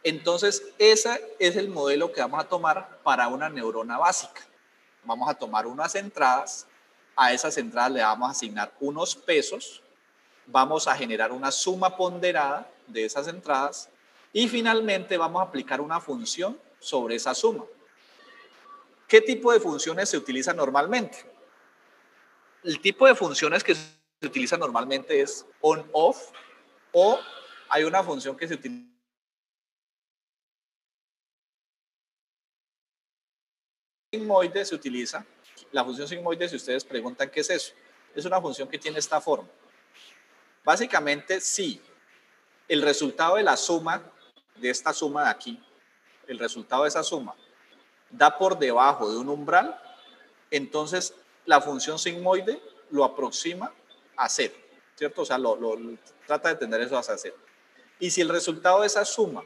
Entonces, ese es el modelo que vamos a tomar para una neurona básica. Vamos a tomar unas entradas, a esas entradas le vamos a asignar unos pesos, vamos a generar una suma ponderada de esas entradas y finalmente vamos a aplicar una función sobre esa suma. ¿Qué tipo de funciones se utilizan normalmente? El tipo de funciones que se utiliza normalmente es on-off, o hay una función que se utiliza sigmoide, se utiliza. La función sigmoide, si ustedes preguntan qué es eso, es una función que tiene esta forma. Básicamente, si el resultado de la suma, de esta suma de aquí, el resultado de esa suma da por debajo de un umbral, entonces la función sigmoide lo aproxima a cero, ¿cierto? O sea, trata de tener eso hacia cero. Y si el resultado de esa suma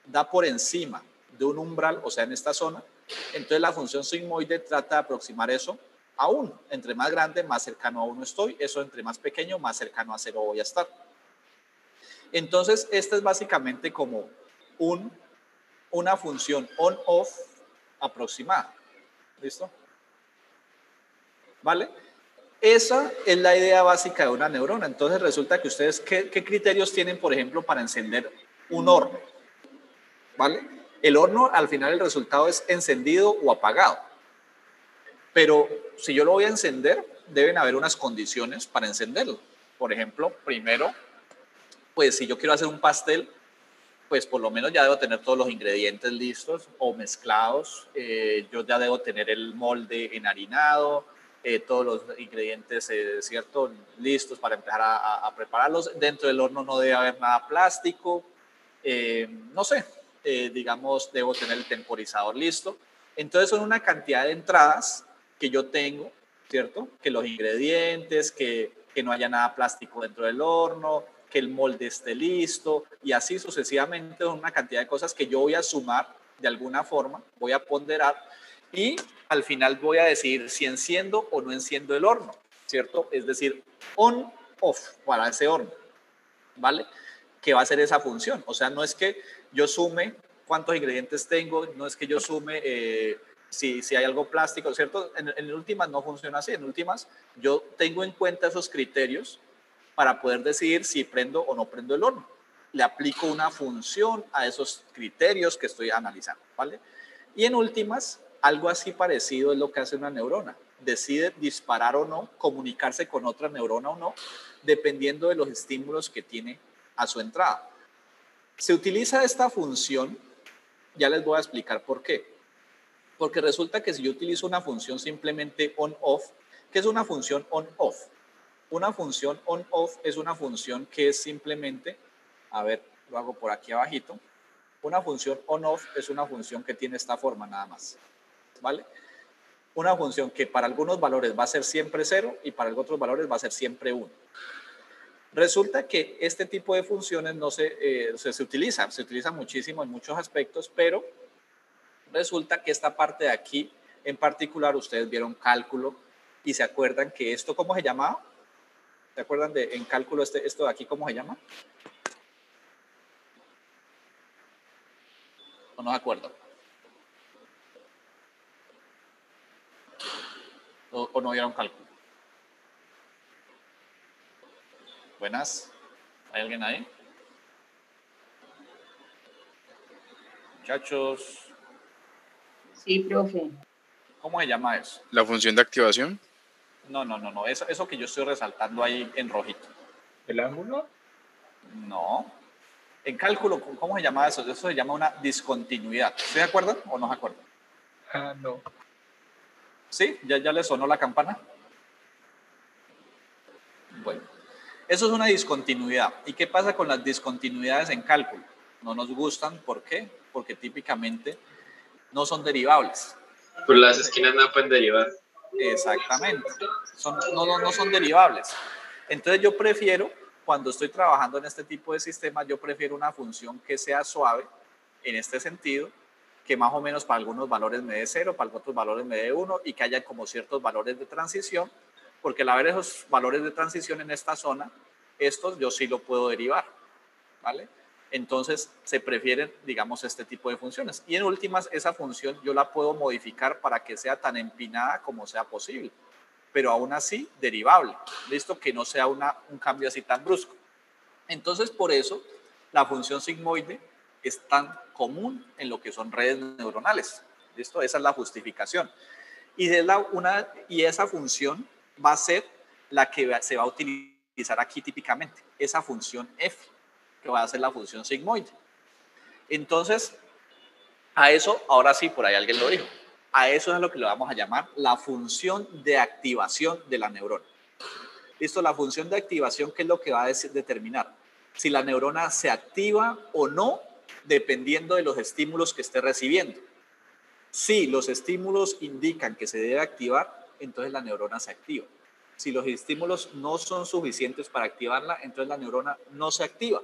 da por encima de un umbral, o sea, en esta zona, entonces la función sigmoide trata de aproximar eso a 1. Entre más grande, más cercano a 1 estoy. Eso entre más pequeño, más cercano a 0 voy a estar. Entonces, esta es básicamente como una función on-off aproximada. ¿Listo? ¿Vale? Esa es la idea básica de una neurona. Entonces, resulta que ustedes, ¿qué criterios tienen, por ejemplo, para encender un horno? ¿Vale? El horno, al final, el resultado es encendido o apagado. Pero si yo lo voy a encender, deben haber unas condiciones para encenderlo. Por ejemplo, primero, pues si yo quiero hacer un pastel, pues por lo menos ya debo tener todos los ingredientes listos o mezclados. Yo ya debo tener el molde enharinado, todos los ingredientes, ¿cierto?, listos para empezar a prepararlos. Dentro del horno no debe haber nada plástico. No sé, digamos, debo tener el temporizador listo. Entonces son una cantidad de entradas que yo tengo, ¿cierto? Que los ingredientes, que no haya nada plástico dentro del horno, que el molde esté listo y así sucesivamente, son una cantidad de cosas que yo voy a sumar de alguna forma, voy a ponderar y al final voy a decidir si enciendo o no enciendo el horno, ¿cierto? Es decir, on, off para ese horno, ¿vale? Que va a ser esa función. O sea, no es que yo sume cuántos ingredientes tengo, no es que yo sume si hay algo plástico, ¿cierto? En últimas no funciona así. En últimas yo tengo en cuenta esos criterios para poder decidir si prendo o no prendo el horno. Le aplico una función a esos criterios que estoy analizando, ¿vale? Y en últimas, algo así parecido es lo que hace una neurona. Decide disparar o no, comunicarse con otra neurona o no, dependiendo de los estímulos que tiene a su entrada. Se utiliza esta función, ya les voy a explicar por qué. Porque resulta que si yo utilizo una función simplemente on-off, ¿qué es una función on-off? Una función on-off es una función que es simplemente, a ver, lo hago por aquí abajito. Una función on-off es una función que tiene esta forma nada más, ¿vale? Una función que para algunos valores va a ser siempre 0 y para otros valores va a ser siempre 1. Resulta que este tipo de funciones no se utiliza muchísimo en muchos aspectos, pero resulta que esta parte de aquí, en particular, ustedes vieron cálculo y se acuerdan que esto, ¿cómo se llamaba? ¿Se acuerdan de en cálculo esto de aquí, cómo se llama? ¿O no se acuerdan? ¿O no vieron cálculo? Buenas. ¿Hay alguien ahí? Muchachos. Sí, profe. ¿Cómo se llama eso? ¿La función de activación? No. Eso que yo estoy resaltando ahí en rojito. ¿El ángulo? No. En cálculo, ¿cómo se llama eso? Eso se llama una discontinuidad. ¿Se acuerdan o no se acuerdan? Ah, no. ¿Sí? ¿Ya les sonó la campana? Bueno. Eso es una discontinuidad. ¿Y qué pasa con las discontinuidades en cálculo? No nos gustan, ¿por qué? Porque típicamente no son derivables. Pues las esquinas no pueden derivar. Exactamente, no son derivables. Entonces yo prefiero, cuando estoy trabajando en este tipo de sistemas, yo prefiero una función que sea suave en este sentido, que más o menos para algunos valores me dé 0, para otros valores me dé 1 y que haya como ciertos valores de transición, porque al haber esos valores de transición en esta zona, estos yo sí lo puedo derivar, ¿vale? Entonces se prefieren, digamos, este tipo de funciones. Y en últimas, esa función yo la puedo modificar para que sea tan empinada como sea posible, pero aún así derivable, listo, que no sea un cambio así tan brusco. Entonces, por eso, la función sigmoide es tan común en lo que son redes neuronales, listo, esa es la justificación. Y esa función va a ser la que se va a utilizar aquí típicamente, esa función f, que va a ser la función sigmoide. Entonces, a eso, ahora sí, por ahí alguien lo dijo, a eso es lo que le vamos a llamar la función de activación de la neurona. Listo, la función de activación, ¿qué es lo que va a determinar? Si la neurona se activa o no, dependiendo de los estímulos que esté recibiendo. Si los estímulos indican que se debe activar, entonces la neurona se activa. Si los estímulos no son suficientes para activarla, entonces la neurona no se activa.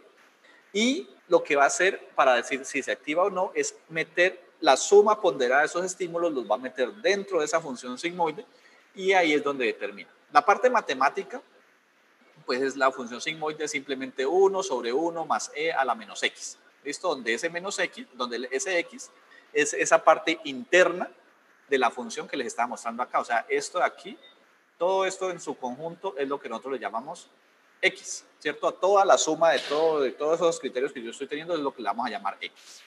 Y lo que va a hacer para decir si se activa o no es meter la suma ponderada de esos estímulos, los va a meter dentro de esa función sigmoide y ahí es donde determina. La parte matemática, pues es la función sigmoide simplemente 1 sobre 1 más e a la menos x. ¿Listo? Donde ese menos x, donde ese x es esa parte interna de la función que les estaba mostrando acá. O sea, esto de aquí, todo esto en su conjunto es lo que nosotros le llamamos x, ¿cierto? A toda la suma de todos esos criterios que yo estoy teniendo es lo que le vamos a llamar x.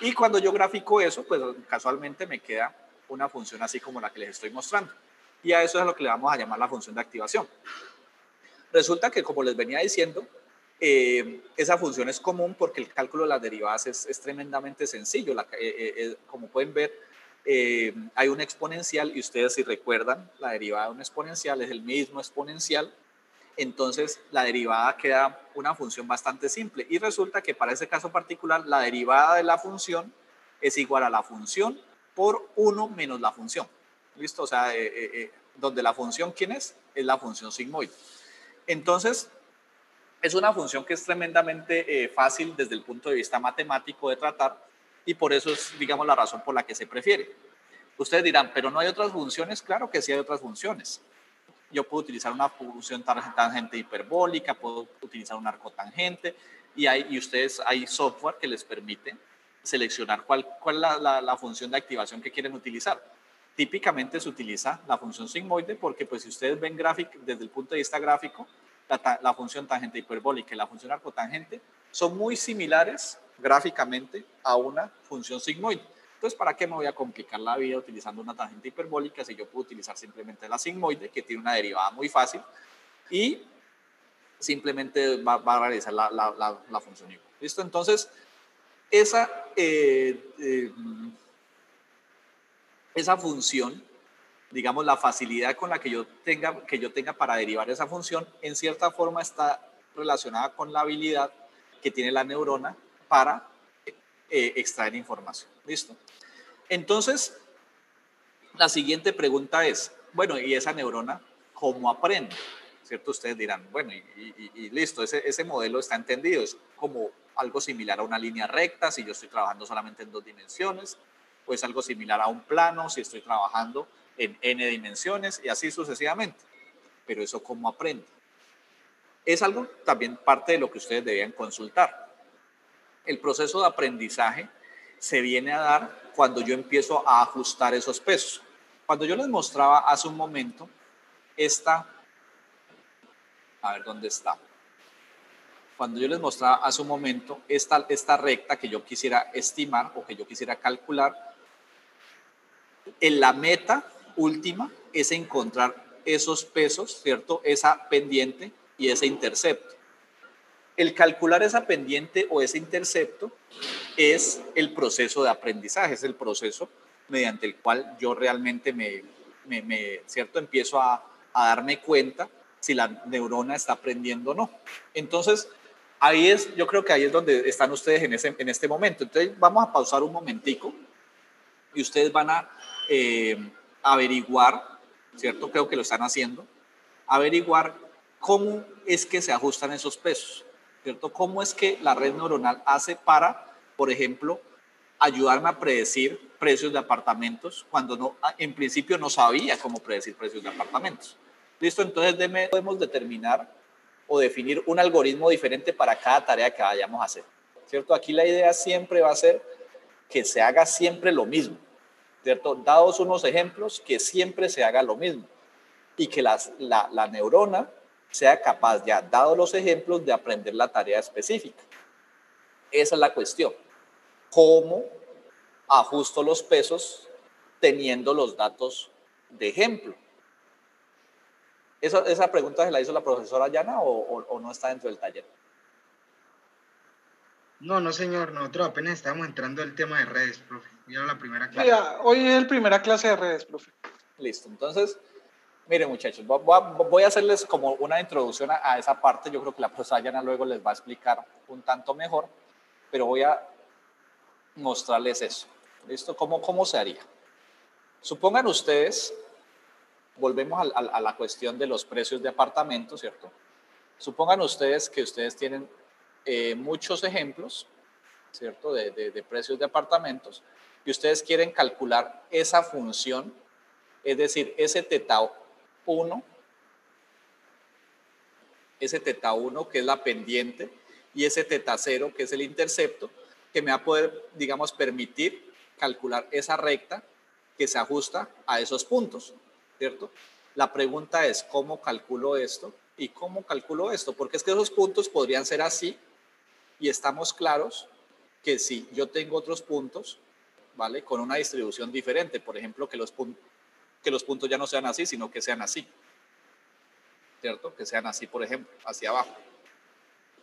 Y cuando yo grafico eso, pues casualmente me queda una función así como la que les estoy mostrando. Y a eso es lo que le vamos a llamar la función de activación. Resulta que, como les venía diciendo, esa función es común porque el cálculo de las derivadas es tremendamente sencillo. Como pueden ver, hay un exponencial y ustedes si recuerdan, la derivada de un exponencial es el mismo exponencial. Entonces, la derivada queda una función bastante simple. Y resulta que para ese caso particular, la derivada de la función es igual a la función por 1 menos la función. ¿Listo? O sea, donde la función, ¿quién es? Es la función sigmoide. Entonces, es una función que es tremendamente fácil desde el punto de vista matemático de tratar y por eso es, digamos, la razón por la que se prefiere. Ustedes dirán, ¿pero no hay otras funciones? Claro que sí hay otras funciones. Yo puedo utilizar una función tangente hiperbólica, puedo utilizar un arco tangente y hay software que les permite seleccionar cuál es la función de activación que quieren utilizar. Típicamente se utiliza la función sigmoide porque pues si ustedes ven desde el punto de vista gráfico, la función tangente hiperbólica y la función arcotangente son muy similares gráficamente a una función sigmoide. Entonces, ¿para qué me voy a complicar la vida utilizando una tangente hiperbólica si yo puedo utilizar simplemente la sigmoide, que tiene una derivada muy fácil y simplemente va a realizar la función igual? ¿Listo? Entonces, esa función, digamos, la facilidad con la que yo tenga para derivar esa función, en cierta forma está relacionada con la habilidad que tiene la neurona para extraer información. ¿Listo? Entonces, la siguiente pregunta es, bueno, ¿y esa neurona cómo aprende? ¿Cierto? Ustedes dirán, bueno, y listo, ese modelo está entendido, es como algo similar a una línea recta, si yo estoy trabajando solamente en 2 dimensiones, o es algo similar a un plano, si estoy trabajando en n dimensiones, y así sucesivamente. Pero eso cómo aprende. Es algo también parte de lo que ustedes debían consultar. El proceso de aprendizaje se viene a dar cuando yo empiezo a ajustar esos pesos. Cuando yo les mostraba hace un momento a ver dónde está. Cuando yo les mostraba hace un momento esta recta que yo quisiera estimar o que yo quisiera calcular, en la meta última es encontrar esos pesos, ¿cierto? Esa pendiente y ese intercepto. El calcular esa pendiente o ese intercepto es el proceso de aprendizaje, es el proceso mediante el cual yo realmente ¿cierto? Empiezo a darme cuenta si la neurona está aprendiendo o no. Entonces, yo creo que ahí es donde están ustedes en este momento. Entonces, vamos a pausar un momentico y ustedes van a averiguar, ¿cierto? Creo que lo están haciendo, averiguar cómo es que se ajustan esos pesos, ¿cierto? Cómo es que la red neuronal hace para, por ejemplo, ayudarme a predecir precios de apartamentos cuando no, en principio no sabía cómo predecir precios de apartamentos. ¿Listo? Entonces podemos determinar o definir un algoritmo diferente para cada tarea que vayamos a hacer, ¿cierto? Aquí la idea siempre va a ser que se haga siempre lo mismo, ¿cierto? Dados unos ejemplos, que siempre se haga lo mismo y que la neurona sea capaz, ya dados los ejemplos, de aprender la tarea específica. Esa es la cuestión. ¿Cómo ajusto los pesos teniendo los datos de ejemplo? ¿Esa pregunta se la hizo la profesora Yana o no está dentro del taller? No, no, señor. Nosotros apenas estamos entrando al tema de redes, profe. Ya la primera clase. Mira, hoy es la primera clase de redes, profe. Listo. Entonces, miren, muchachos, voy a hacerles como una introducción a esa parte. Yo creo que la profesora Yana luego les va a explicar un tanto mejor, pero voy a mostrarles eso. ¿Listo? ¿Cómo se haría? Supongan ustedes, volvemos a la cuestión de los precios de apartamentos, ¿cierto? Supongan ustedes que ustedes tienen muchos ejemplos, ¿cierto? De precios de apartamentos y ustedes quieren calcular esa función, es decir, ese teta 1 que es la pendiente y ese teta 0 que es el intercepto, que me va a poder, digamos, permitir calcular esa recta que se ajusta a esos puntos, ¿cierto? La pregunta es, ¿cómo calculo esto? ¿Y cómo calculo esto? Porque es que esos puntos podrían ser así y estamos claros que si yo tengo otros puntos, ¿vale? Con una distribución diferente, por ejemplo, que los puntos ya no sean así, sino que sean así, ¿cierto? Que sean así, por ejemplo, hacia abajo,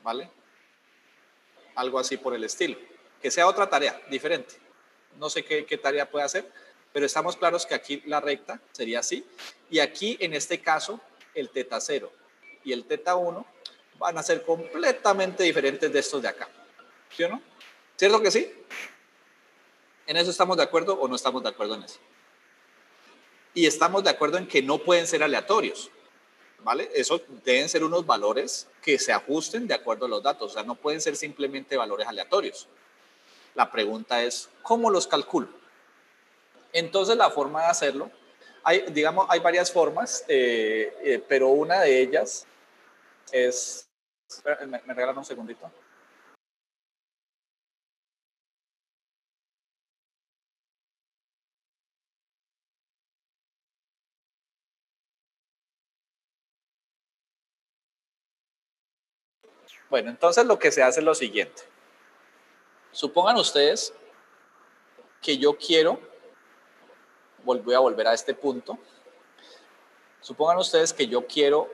¿vale? Algo así por el estilo. Que sea otra tarea diferente. No sé qué tarea puede hacer, pero estamos claros que aquí la recta sería así. Y aquí, en este caso, el teta 0 y el teta 1 van a ser completamente diferentes de estos de acá. ¿Sí o no? ¿Cierto que sí? ¿En eso estamos de acuerdo o no estamos de acuerdo en eso? Y estamos de acuerdo en que no pueden ser aleatorios, ¿vale? Eso deben ser unos valores que se ajusten de acuerdo a los datos, o sea, no pueden ser simplemente valores aleatorios. La pregunta es, ¿cómo los calculo? Entonces, la forma de hacerlo, digamos, hay varias formas, pero una de ellas es... ¿Me regalan un segundito? Bueno, entonces lo que se hace es lo siguiente. Supongan ustedes que yo quiero, voy a volver a este punto. Supongan ustedes que yo quiero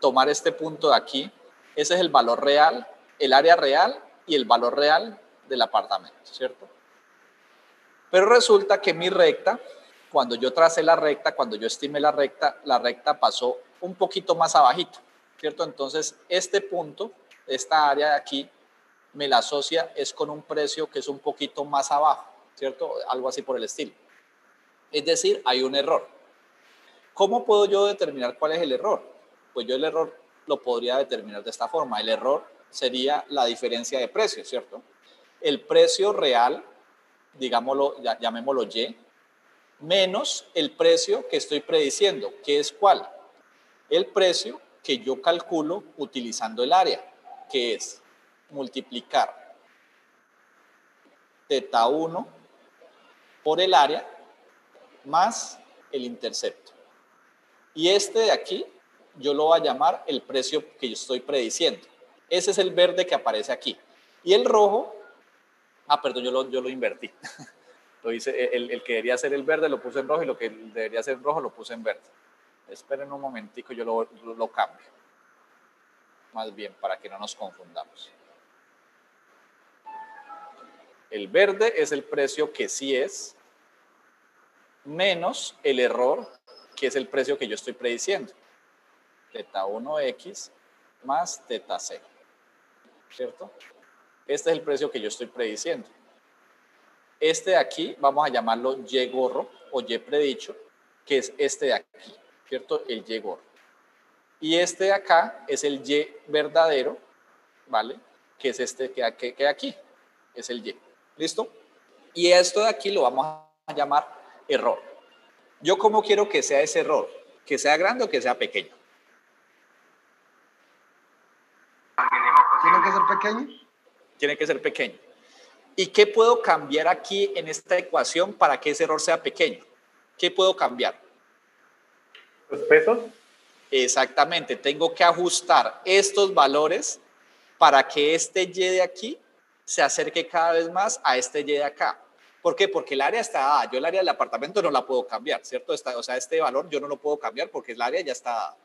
tomar este punto de aquí. Ese es el valor real, el área real y el valor real del apartamento, ¿cierto? Pero resulta que mi recta, cuando yo tracé la recta, cuando yo estimé la recta pasó un poquito más abajito, ¿cierto? Entonces, este punto, esta área de aquí, me la asocia es con un precio que es un poquito más abajo, ¿cierto? Algo así por el estilo. Es decir, hay un error. ¿Cómo puedo yo determinar cuál es el error? Pues yo el error lo podría determinar de esta forma. El error sería la diferencia de precios, ¿cierto? El precio real, digámoslo, llamémoslo Y, menos el precio que estoy prediciendo, que es ¿cuál? El precio que yo calculo utilizando el área, que es multiplicar teta 1 por el área más el intercepto. Y este de aquí, yo lo voy a llamar el precio que yo estoy prediciendo. Ese es el verde que aparece aquí. Y el rojo, perdón, yo lo invertí. Lo hice, el que debería ser el verde lo puse en rojo y lo que debería ser en rojo lo puse en verde. Esperen un momentico, yo lo cambio. Más bien, para que no nos confundamos. El verde es el precio que sí es, menos el error, que es el precio que yo estoy prediciendo. teta 1x más teta 0, ¿cierto? Este es el precio que yo estoy prediciendo. Este de aquí vamos a llamarlo Y gorro o Y predicho, que es este de aquí, ¿cierto? El Y gorro. Y este de acá es el Y verdadero, ¿vale? Que es este que aquí, es el Y. ¿Listo? Y esto de aquí lo vamos a llamar error. ¿Yo cómo quiero que sea ese error? ¿Que sea grande o que sea pequeño? ¿Tiene que ser pequeño? Tiene que ser pequeño. ¿Y qué puedo cambiar aquí en esta ecuación para que ese error sea pequeño? ¿Qué puedo cambiar? ¿Los pesos? Exactamente, tengo que ajustar estos valores para que este Y de aquí se acerque cada vez más a este Y de acá. ¿Por qué? Porque el área está dada. Yo el área del apartamento no la puedo cambiar, ¿cierto? O sea, este valor yo no lo puedo cambiar porque el área ya está dada.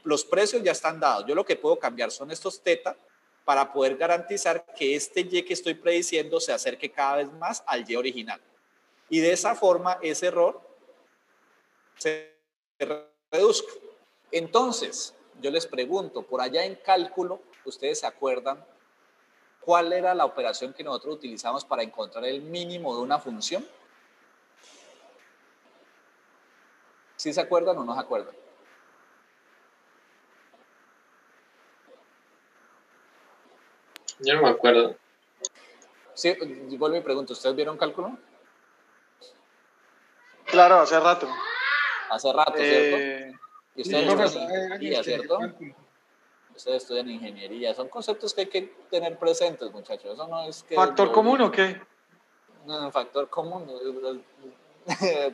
Los precios ya están dados. Yo lo que puedo cambiar son estos teta para poder garantizar que este Y que estoy prediciendo se acerque cada vez más al Y original. Y de esa forma ese error se reduzca. Entonces, yo les pregunto, por allá en cálculo, ¿ustedes se acuerdan cuál era la operación que nosotros utilizamos para encontrar el mínimo de una función? ¿Sí se acuerdan o no se acuerdan? Yo no me acuerdo. Sí, vuelvo y pregunto, ¿ustedes vieron cálculo? Claro, hace rato. Hace rato, ¿cierto? Y ustedes Profe, estudian ¿sabe ingeniería, alguien que ¿cierto? cálculo? Ustedes estudian ingeniería. Son conceptos que hay que tener presentes, muchachos. Eso no es que ¿Factor común o qué? No, factor común.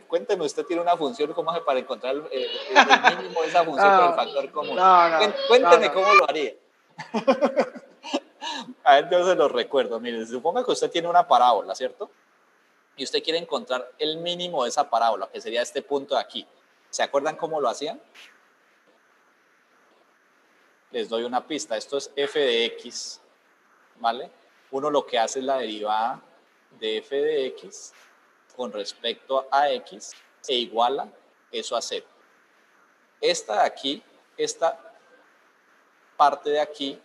Cuénteme, usted tiene una función, ¿cómo hace para encontrar el mínimo de esa función con el factor común? Cuénteme cómo lo haría. A ver, yo se lo recuerdo. Mire, suponga que usted tiene una parábola, ¿cierto? Y usted quiere encontrar el mínimo de esa parábola, que sería este punto de aquí. ¿Se acuerdan cómo lo hacían? Les doy una pista. Esto es f de x, ¿vale? Uno lo que hace es la derivada de f de x con respecto a x e iguala eso a 0. Esta de aquí, esta parte de aquí,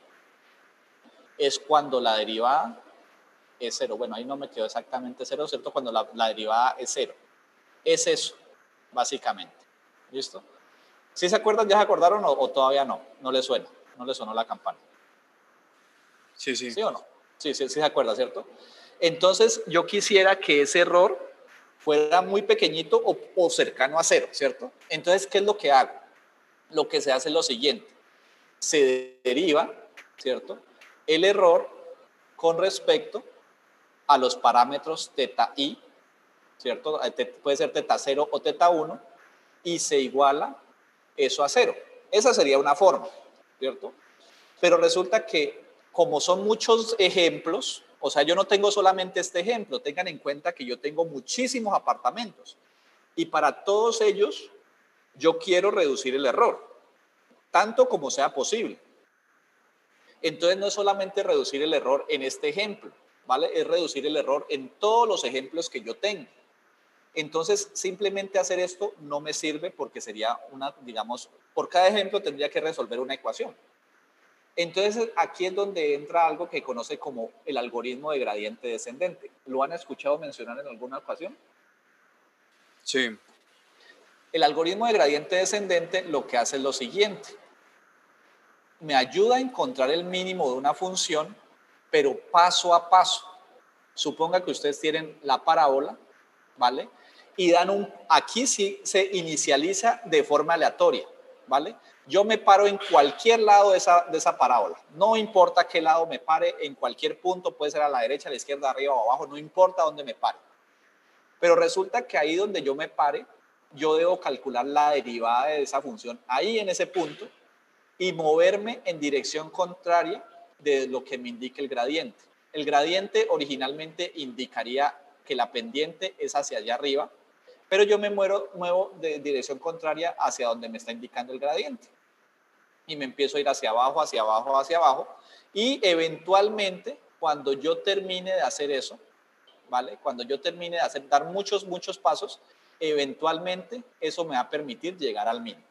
es cuando la derivada es 0. Bueno, ahí no me quedó exactamente 0, ¿cierto? Cuando la derivada es 0. Es eso, básicamente. ¿Listo? ¿Sí se acuerdan? ¿Ya se acordaron o todavía no? ¿No les suena? ¿No les sonó la campana? Sí, sí. ¿Sí o no? Sí, sí, sí se acuerda, ¿cierto? Entonces, yo quisiera que ese error fuera muy pequeñito o cercano a 0, ¿cierto? Entonces, ¿qué es lo que hago? Lo que se hace es lo siguiente. Se deriva, ¿cierto? El error con respecto a los parámetros teta i, ¿cierto? Puede ser teta 0 o teta 1, y se iguala eso a 0. Esa sería una forma, ¿cierto? Pero resulta que como son muchos ejemplos, o sea, yo no tengo solamente este ejemplo, tengan en cuenta que yo tengo muchísimos apartamentos y para todos ellos yo quiero reducir el error, tanto como sea posible. Entonces no es solamente reducir el error en este ejemplo, ¿vale? Es reducir el error en todos los ejemplos que yo tengo. Entonces, simplemente hacer esto no me sirve porque sería una, digamos, por cada ejemplo tendría que resolver una ecuación. Entonces, aquí es donde entra algo que conoce como el algoritmo de gradiente descendente. ¿Lo han escuchado mencionar en alguna ocasión? Sí. El algoritmo de gradiente descendente lo que hace es lo siguiente. Me ayuda a encontrar el mínimo de una función, pero paso a paso. Suponga que ustedes tienen la parábola, ¿vale? Y aquí sí se inicializa de forma aleatoria, ¿vale? Yo me paro en cualquier lado de esa parábola. No importa qué lado me pare, en cualquier punto, puede ser a la derecha, a la izquierda, arriba o abajo, no importa dónde me pare. Pero resulta que ahí donde yo me pare, yo debo calcular la derivada de esa función ahí en ese punto y moverme en dirección contraria de lo que me indique el gradiente. El gradiente originalmente indicaría que la pendiente es hacia allá arriba, pero yo me muevo de dirección contraria hacia donde me está indicando el gradiente. Y me empiezo a ir hacia abajo, hacia abajo, hacia abajo. Y eventualmente, cuando yo termine de hacer eso, ¿vale? Cuando yo termine de dar muchos pasos, eventualmente eso me va a permitir llegar al mínimo.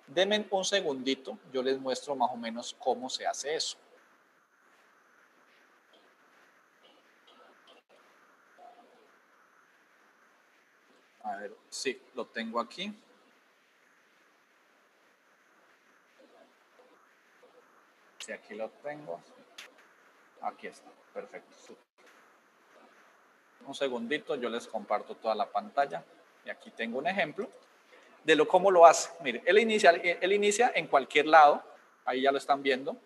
Denme un segundito, yo les muestro más o menos cómo se hace eso. A ver, sí, lo tengo aquí. Sí, aquí lo tengo. Aquí está, perfecto. Un segundito, yo les comparto toda la pantalla. Y aquí tengo un ejemplo de cómo lo hace. Mire, él inicia en cualquier lado, ahí ya lo están viendo.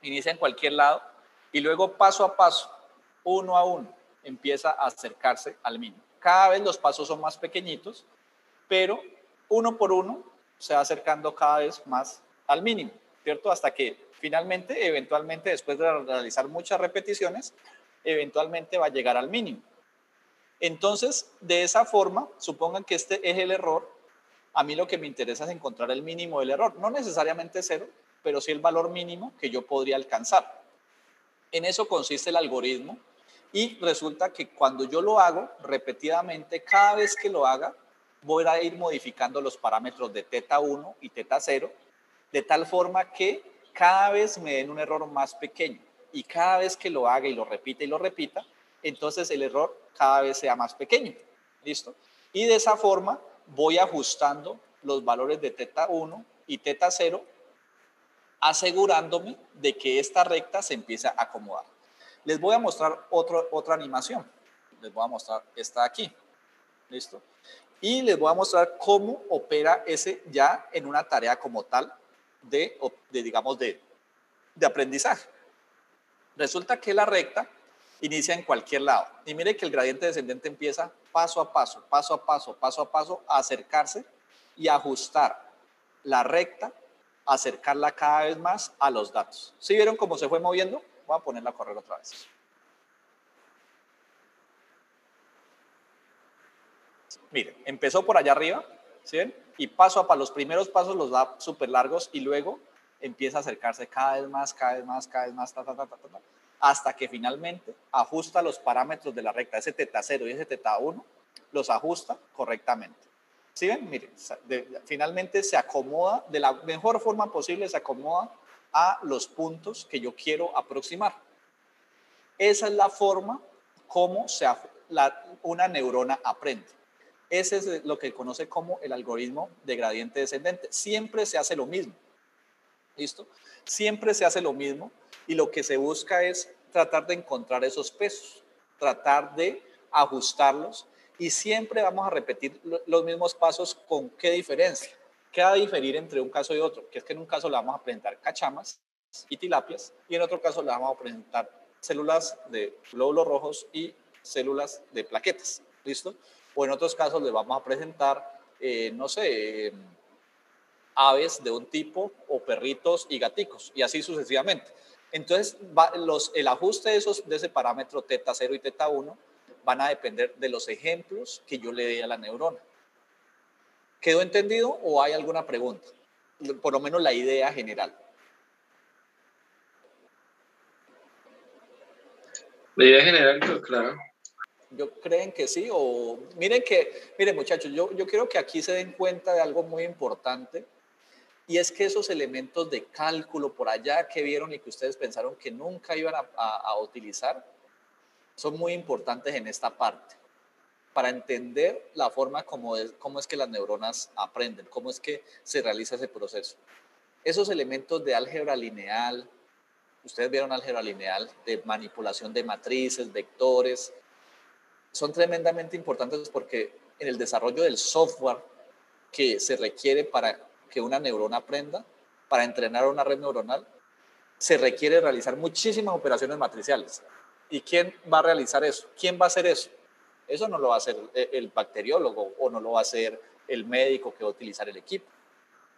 Inicia en cualquier lado y luego paso a paso, uno a uno, empieza a acercarse al mínimo. Cada vez los pasos son más pequeñitos, pero uno por uno se va acercando cada vez más al mínimo, ¿cierto? Hasta que finalmente, eventualmente, después de realizar muchas repeticiones, eventualmente va a llegar al mínimo. Entonces, de esa forma, supongan que este es el error. A mí lo que me interesa es encontrar el mínimo del error. No necesariamente cero, pero sí el valor mínimo que yo podría alcanzar. En eso consiste el algoritmo y resulta que cuando yo lo hago repetidamente, cada vez que lo haga, voy a ir modificando los parámetros de teta 1 y teta 0, de tal forma que cada vez me den un error más pequeño. Y cada vez que lo haga y lo repita, entonces el error cada vez sea más pequeño. ¿Listo? Y de esa forma voy ajustando los valores de teta 1 y teta 0, asegurándome de que esta recta se empiece a acomodar. Les voy a mostrar otra animación. Les voy a mostrar esta de aquí. ¿Listo? Y les voy a mostrar cómo opera ese ya en una tarea como tal digamos, de aprendizaje. Resulta que la recta inicia en cualquier lado. Y mire que el gradiente descendente empieza paso a paso, a acercarse y ajustar la recta, acercarla cada vez más a los datos. ¿Sí vieron cómo se fue moviendo? Voy a ponerla a correr otra vez. Miren, empezó por allá arriba, ¿sí ven? Y los primeros pasos los da súper largos y luego empieza a acercarse cada vez más, hasta que finalmente ajusta los parámetros de la recta, ese teta 0 y ese teta 1, los ajusta correctamente. ¿Sí ven? Miren, finalmente se acomoda de la mejor forma posible, se acomoda a los puntos que yo quiero aproximar. Esa es la forma como una neurona aprende. Ese es lo que conoce como el algoritmo de gradiente descendente. Siempre se hace lo mismo. ¿Listo? Siempre se hace lo mismo y lo que se busca es tratar de encontrar esos pesos, tratar de ajustarlos y siempre vamos a repetir los mismos pasos. ¿Con qué diferencia? ¿Qué va a diferir entre un caso y otro? Que es que en un caso le vamos a presentar cachamas y tilapias y en otro caso le vamos a presentar células de glóbulos rojos y células de plaquetas. ¿Listo? O en otros casos le vamos a presentar, no sé, aves de un tipo o perritos y gaticos y así sucesivamente. Entonces, el ajuste de ese parámetro teta 0 y teta 1 van a depender de los ejemplos que yo le dé a la neurona. ¿Quedó entendido o hay alguna pregunta? Por lo menos la idea general. La idea general, pues claro. ¿Yo creen que sí? O miren muchachos, yo quiero que aquí se den cuenta de algo muy importante. Y es que esos elementos de cálculo por allá que vieron y que ustedes pensaron que nunca iban a utilizar, son muy importantes en esta parte, para entender la forma cómo es que las neuronas aprenden, cómo es que se realiza ese proceso. Esos elementos de álgebra lineal, ustedes vieron álgebra lineal, de manipulación de matrices, vectores, son tremendamente importantes porque en el desarrollo del software que se requiere para que una neurona aprenda, para entrenar una red neuronal, se requiere realizar muchísimas operaciones matriciales. ¿Y quién va a realizar eso? ¿Quién va a hacer eso? Eso no lo va a hacer el bacteriólogo o no lo va a hacer el médico que va a utilizar el equipo.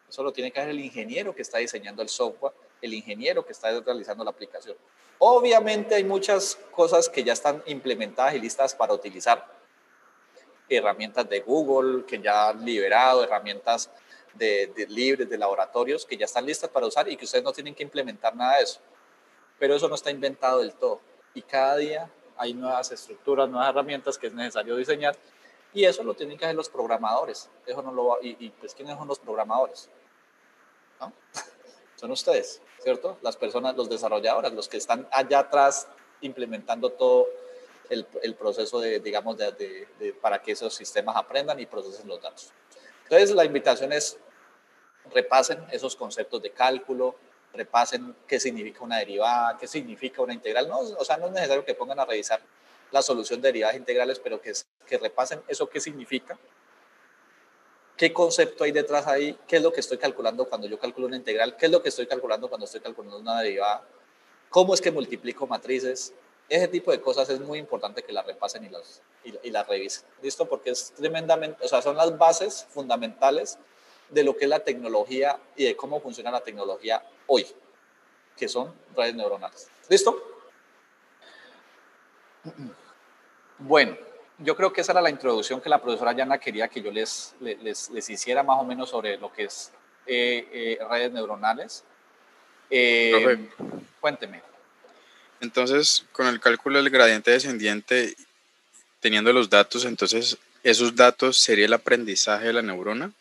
Eso lo tiene que hacer el ingeniero que está diseñando el software, el ingeniero que está realizando la aplicación. Obviamente hay muchas cosas que ya están implementadas y listas para utilizar. Herramientas de Google que ya han liberado, herramientas libres de laboratorios que ya están listas para usar y que ustedes no tienen que implementar nada de eso. Pero eso no está inventado del todo. Y cada día hay nuevas estructuras, nuevas herramientas que es necesario diseñar y eso lo tienen que hacer los programadores. Eso no lo va, pues, ¿quiénes son los programadores? ¿no? Son ustedes, ¿cierto? Las personas, los desarrolladores, los que están allá atrás implementando todo el proceso digamos, para que esos sistemas aprendan y procesen los datos. Entonces, la invitación es repasen esos conceptos de cálculo, repasen qué significa una derivada, qué significa una integral. No, o sea, no es necesario que pongan a revisar la solución de derivadas integrales, pero que repasen eso qué significa, qué concepto hay detrás ahí, qué es lo que estoy calculando cuando yo calculo una integral, qué es lo que estoy calculando cuando estoy calculando una derivada, cómo es que multiplico matrices. Ese tipo de cosas es muy importante que las repasen y las revisen. ¿Listo? Porque es tremendamente, o sea, son las bases fundamentales de lo que es la tecnología y de cómo funciona la tecnología hoy, que son redes neuronales. ¿Listo? Bueno, yo creo que esa era la introducción que la profesora Yana quería que yo les hiciera más o menos sobre lo que es redes neuronales. Profe, Cuénteme. entonces, con el cálculo del gradiente descendiente, teniendo los datos, entonces, ¿esos datos sería el aprendizaje de la neurona?